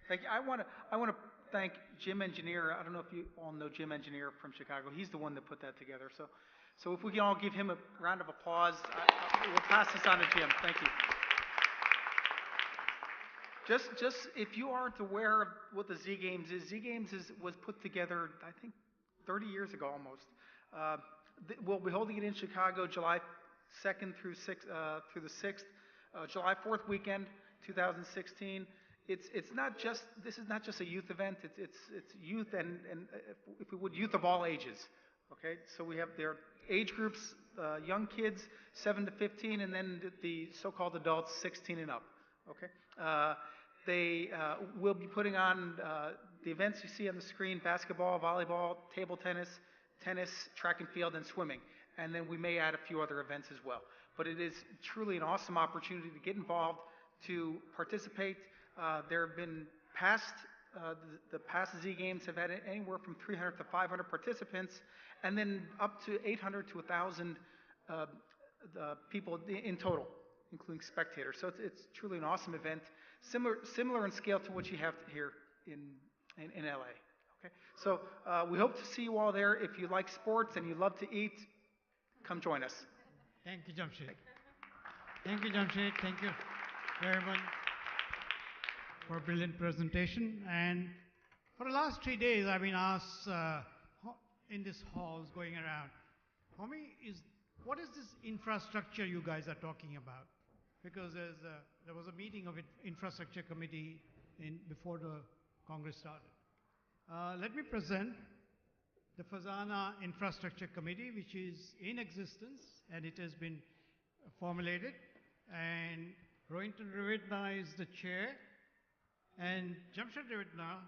Thank you. I want to thank Jim Engineer. I don't know if you all know Jim Engineer from Chicago. He's the one that put that together. So if we can all give him a round of applause, we'll pass this on to Jim. Thank you. Just if you aren't aware of what the Z Games is, was put together, I think, 30 years ago almost. We'll be holding it in Chicago, July 2nd through the 6th, July 4th weekend, 2016. This is not just a youth event. It's youth and if we would, youth of all ages. Okay, so we have their age groups, young kids 7 to 15, and then the so-called adults 16 and up. Okay. They will be putting on the events you see on the screen: basketball, volleyball, table tennis, track and field, and swimming. And then we may add a few other events as well. But it is truly an awesome opportunity to get involved, to participate. There have been the past Z Games have had anywhere from 300 to 500 participants, and then up to 800 to 1,000 people in total, including spectators. So it's truly an awesome event, similar in scale to what you have here in LA. Okay, so we hope to see you all there. If you like sports and you love to eat, come join us. Thank you, Jamshed. Thank you, Jamshed. Thank you, everyone, for a brilliant presentation. And for the last 3 days, I've been asked in these halls going around, what is this infrastructure you guys are talking about? Because there was a meeting of infrastructure committee before the Congress started. Let me present the FEZANA Infrastructure Committee, which is in existence, and it has been formulated. And Rohinton Ravidna is the chair, and Jamshed Ravidna,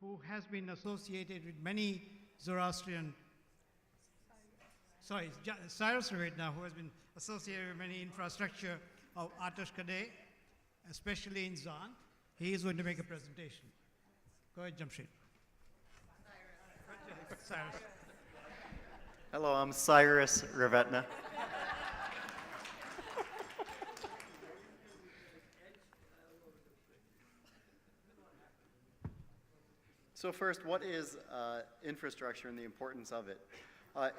who has been associated with many Cyrus Ravidna, who has been associated with many infrastructure of Atash Kadeh, especially in ZYNA. He is going to make a presentation. Go ahead, Jamshed. Cyrus. Hello, I'm Cyrus Ravidna. So first, what is infrastructure and the importance of it?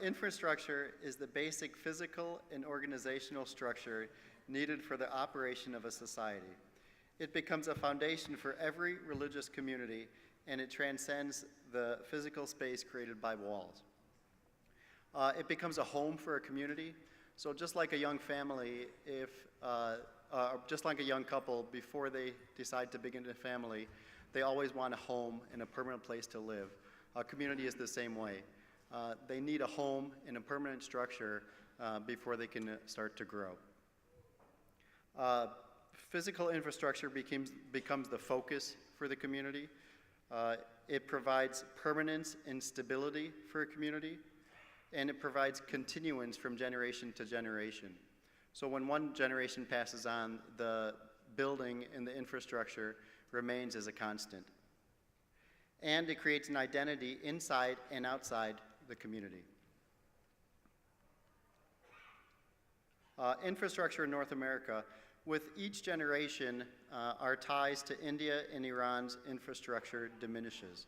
Infrastructure is the basic physical and organizational structure needed for the operation of a society. It becomes a foundation for every religious community, and it transcends the physical space created by walls. It becomes a home for a community. So just like a young family, just like a young couple, before they decide to begin a family, they always want a home and a permanent place to live. A community is the same way. They need a home and a permanent structure before they can start to grow. Physical infrastructure becomes the focus for the community. It provides permanence and stability for a community, and it provides continuance from generation to generation. So when one generation passes on, the building and the infrastructure remains as a constant. And it creates an identity inside and outside the community. Infrastructure in North America. With each generation, our ties to India and Iran's infrastructure diminishes.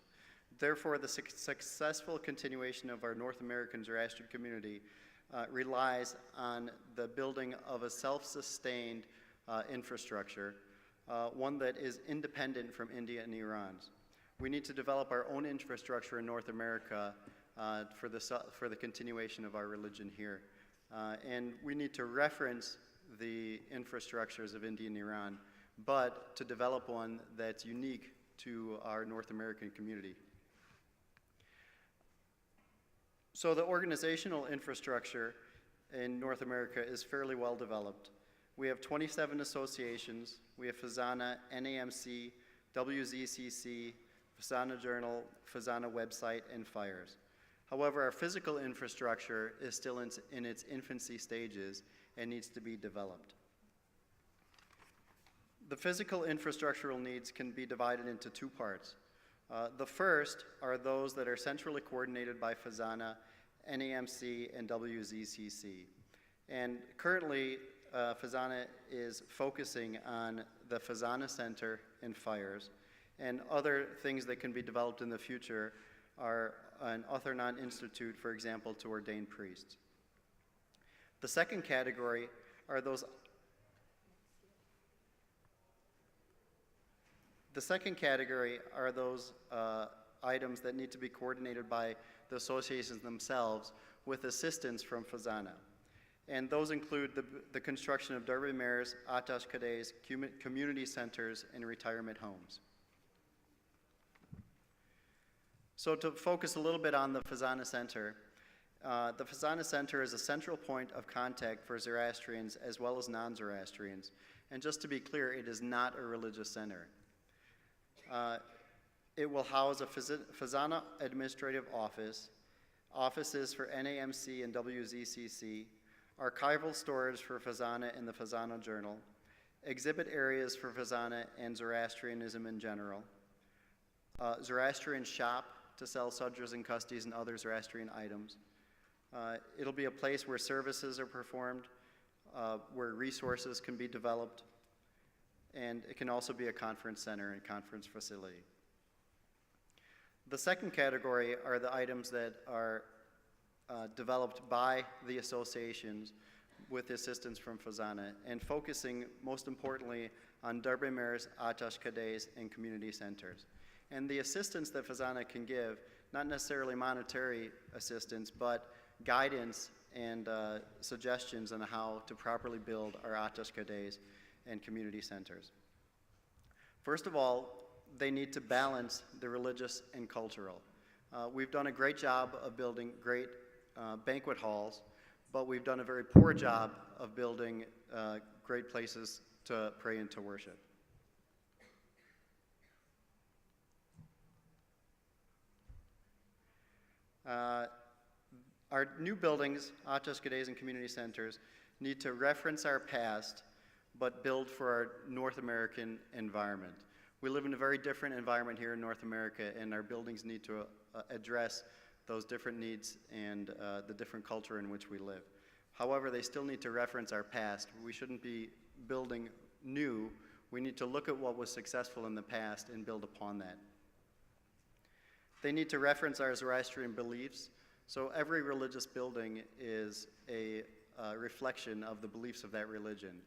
Therefore, the successful continuation of our North American Zoroastrian community relies on the building of a self-sustained infrastructure, one that is independent from India and Iran's. We need to develop our own infrastructure in North America for the continuation of our religion here. And we need to reference the infrastructures of India and Iran, but to develop one that's unique to our North American community. So the organizational infrastructure in North America is fairly well developed. We have 27 associations. We have FEZANA, NAMC, WZCC, FEZANA Journal, FEZANA website, and FIRES. However, our physical infrastructure is still in its infancy stages and needs to be developed. The physical infrastructural needs can be divided into two parts. The first are those that are centrally coordinated by FEZANA, NAMC, and WZCC. And currently, FEZANA is focusing on the FEZANA Center and FIRES, And other things that can be developed in the future are an Author-Non Institute, for example, to ordain priests. The second category are those items that need to be coordinated by the associations themselves with assistance from FEZANA. And those include the construction of Darbe Mehrs, Atash Kadehs, community centers, and retirement homes. So to focus a little bit on the FEZANA Center, the FEZANA Center is a central point of contact for Zoroastrians as well as non-Zoroastrians. And just to be clear, it is not a religious center. It will house a FEZANA administrative office, offices for NAMC and WZCC, archival storage for FEZANA and the FEZANA Journal, exhibit areas for FEZANA and Zoroastrianism in general, Zoroastrian shop to sell sudras and custis and other Zoroastrian items. It'll be a place where services are performed, where resources can be developed, and it can also be a conference center and conference facility. The second category are the items that are developed by the associations with assistance from FEZANA, and focusing most importantly on Darbe Mehrs, Atash Kadehs, and community centers. And the assistance that FEZANA can give, not necessarily monetary assistance, but guidance and suggestions on how to properly build our Atash Kadehs and community centers. First of all, they need to balance the religious and cultural. We've done a great job of building great banquet halls, but we've done a very poor job of building great places to pray and to worship. Our new buildings, Atash Kadehs and community centers, need to reference our past, but build for our North American environment. We live in a very different environment here in North America, and our buildings need to address those different needs and the different culture in which we live. However, they still need to reference our past. We shouldn't be building new. We need to look at what was successful in the past and build upon that. They need to reference our Zoroastrian beliefs. So every religious building is a reflection of the beliefs of that religion.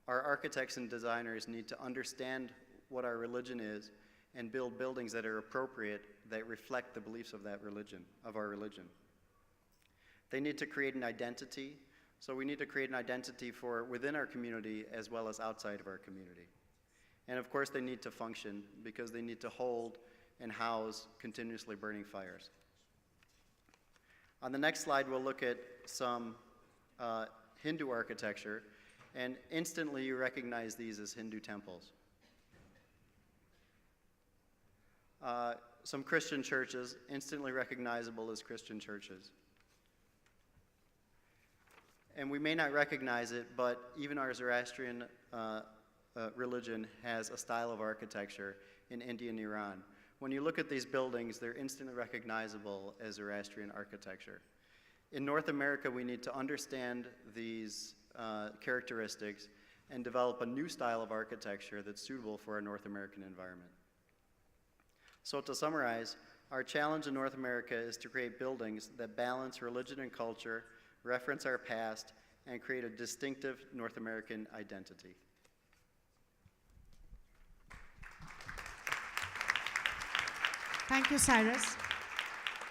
Our architects and designers need to understand what our religion is and build buildings that are appropriate, that reflect the beliefs of that religion, of our religion. They need to create an identity. So we need to create an identity for within our community as well as outside of our community. And of course, they need to function because they need to hold and house continuously burning fires. On the next slide, we'll look at some Hindu architecture, and instantly you recognize these as Hindu temples. Some Christian churches, instantly recognizable as Christian churches. And we may not recognize it, but even our Zoroastrian religion has a style of architecture in India and Iran. When you look at these buildings, they're instantly recognizable as Zoroastrian architecture. In North America, we need to understand these characteristics and develop a new style of architecture that's suitable for our North American environment. So to summarize, our challenge in North America is to create buildings that balance religion and culture, reference our past, and create a distinctive North American identity. Thank you, Cyrus.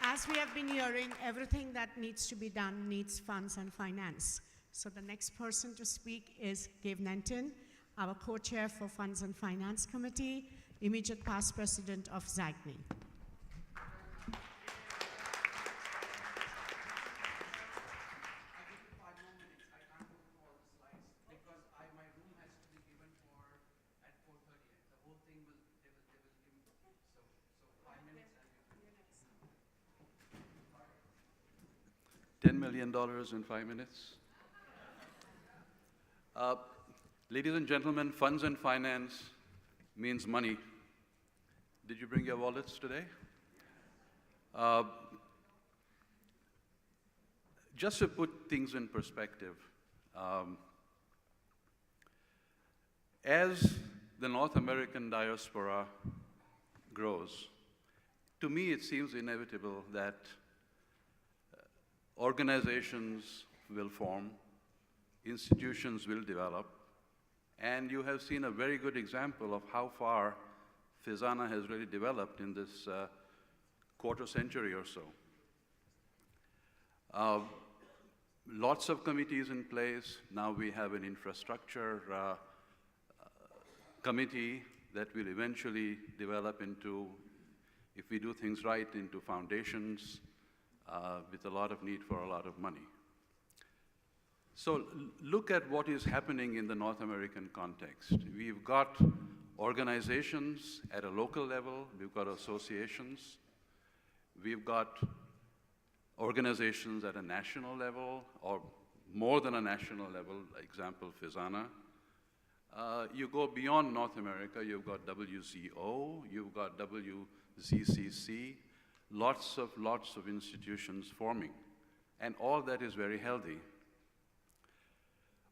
As we have been hearing, everything that needs to be done needs funds and finance. So the next person to speak is Gabe Nenton, our co-chair for Funds and Finance Committee, immediate past president of ZYNA. $10 million in 5 minutes. Ladies and gentlemen, funds and finance means money. Did you bring your wallets today? Just to put things in perspective, as the North American diaspora grows, to me it seems inevitable that organizations will form, institutions will develop, and you have seen a very good example of how far FEZANA has really developed in this quarter century or so. Lots of committees in place. Now we have an infrastructure committee that will eventually develop into, if we do things right, into foundations with a lot of need for a lot of money. So look at what is happening in the North American context. We've got organizations at a local level, we've got associations, we've got organizations at a national level, or more than a national level, example, FEZANA. You go beyond North America, you've got WZO, you've got WZCC, lots of institutions forming, and all that is very healthy.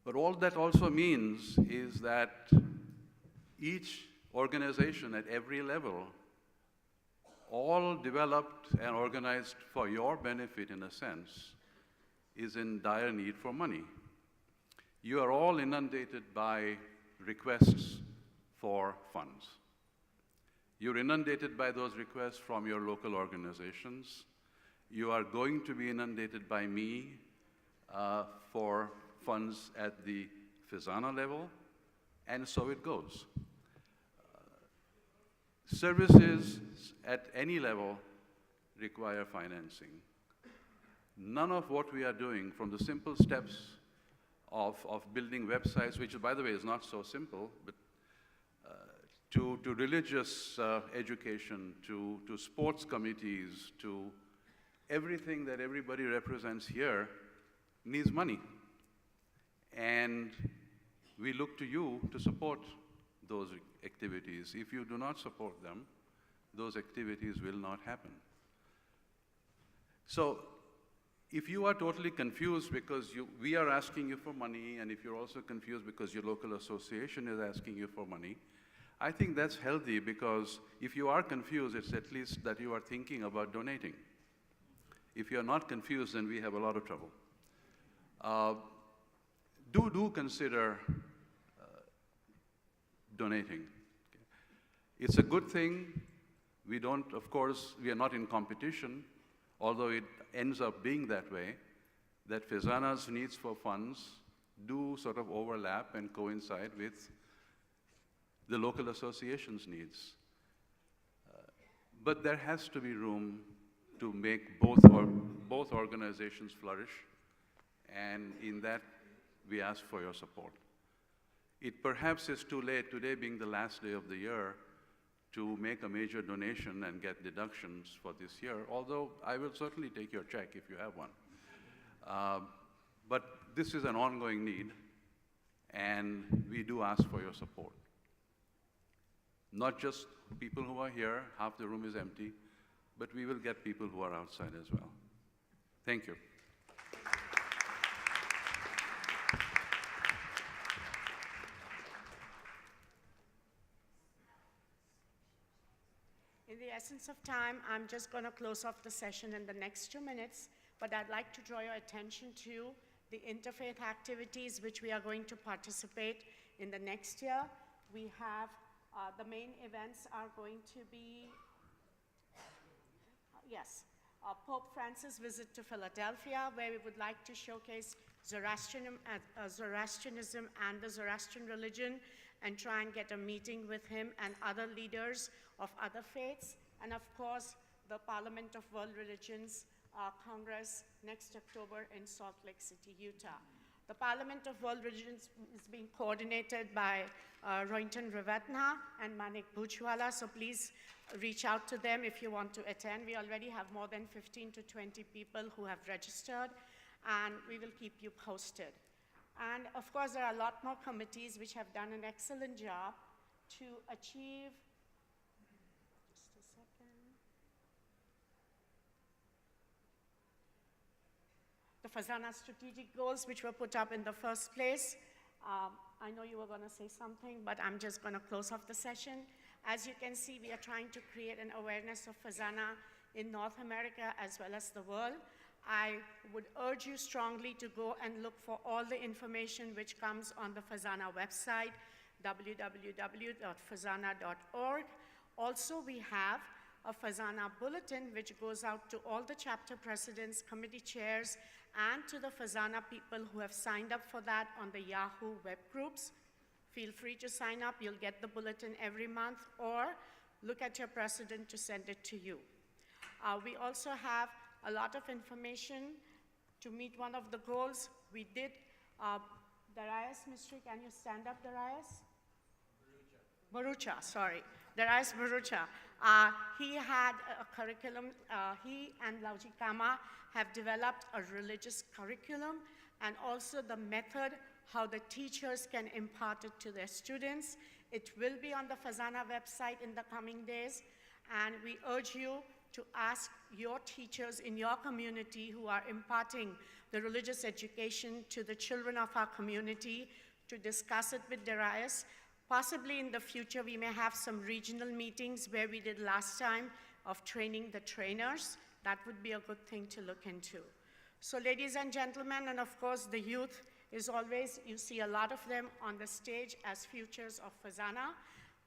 But all that also means is that each organization at every level, all developed and organized for your benefit in a sense, is in dire need for money. You are all inundated by requests for funds. You're inundated by those requests from your local organizations. You are going to be inundated by me for funds at the FEZANA level, and so it goes. Services at any level require financing. None of what we are doing, from the simple steps of building websites, which by the way is not so simple, but to religious education, to sports committees, to everything that everybody represents here needs money. And we look to you to support those activities. If you do not support them, those activities will not happen. So if you are totally confused because we are asking you for money, and if you're also confused because your local association is asking you for money, I think that's healthy, because if you are confused, it's at least that you are thinking about donating. If you're not confused, then we have a lot of trouble. Do consider donating. It's a good thing. We don't, of course, we are not in competition, although it ends up being that way, that FEZANA's needs for funds do sort of overlap and coincide with the local association's needs. But there has to be room to make both organizations flourish, and in that, we ask for your support. It perhaps is too late, today being the last day of the year, to make a major donation and get deductions for this year, although I will certainly take your check if you have one. But this is an ongoing need, and we do ask for your support. Not just people who are here, half the room is empty, but we will get people who are outside as well. Thank you. In the essence of time, I'm just going to close off the session in the next 2 minutes, but I'd like to draw your attention to the interfaith activities which we are going to participate in the next year. We have the main events are going to be, Pope Francis' visit to Philadelphia, where we would like to showcase Zoroastrianism and the Zoroastrian religion, and try and get a meeting with him and other leaders of other faiths. And of course, the Parliament of World Religions Congress next October in Salt Lake City, Utah. The Parliament of World Religions is being coordinated by Rohinton Ravatna and Manik Bhujwala, so please reach out to them if you want to attend. We already have more than 15 to 20 people who have registered, and we will keep you posted. And of course, there are a lot more committees which have done an excellent job to achieve, just a second, the FEZANA strategic goals which were put up in the first place. I know you were going to say something, but I'm just going to close off the session. As you can see, we are trying to create an awareness of FEZANA in North America as well as the world. I would urge you strongly to go and look for all the information which comes on the FEZANA website, www.fezana.org. Also, we have a FEZANA bulletin which goes out to all the chapter presidents, committee chairs, and to the FEZANA people who have signed up for that on the Yahoo web groups. Feel free to sign up. You'll get the bulletin every month, or look at your president to send it to you. We also have a lot of information to meet one of the goals. We did, Darius Mystery, can you stand up, Darius? Barucha, sorry. Darius Barucha. He had a curriculum, he and Lauji Kama have developed a religious curriculum and also the method how the teachers can impart it to their students. It will be on the FEZANA website in the coming days, and we urge you to ask your teachers in your community who are imparting the religious education to the children of our community to discuss it with Darius. Possibly in the future, we may have some regional meetings where we did last time of training the trainers. That would be a good thing to look into. So ladies and gentlemen, and of course the youth is always, you see a lot of them on the stage as futures of FEZANA.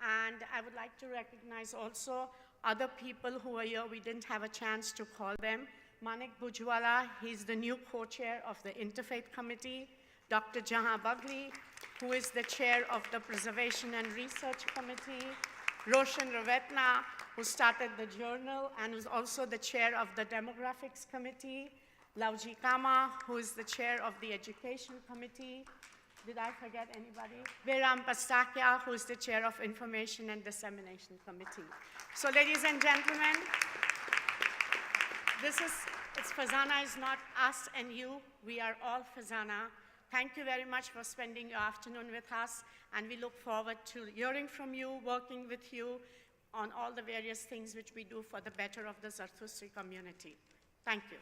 And I would like to recognize also other people who are here. We didn't have a chance to call them. Manik Bujwala, he's the new co-chair of the Interfaith Committee. Dr. Jahan Bagli, who is the chair of the Preservation and Research Committee. Roshan Ravetna, who started the journal and is also the chair of the Demographics Committee. Lauji Kama, who is the chair of the Education Committee. Did I forget anybody? Behram Pastakia, who is the chair of Information and Dissemination Committee. So ladies and gentlemen, FEZANA is not us and you, we are all FEZANA. Thank you very much for spending your afternoon with us, and we look forward to hearing from you, working with you on all the various things which we do for the better of the Zarathustri community. Thank you.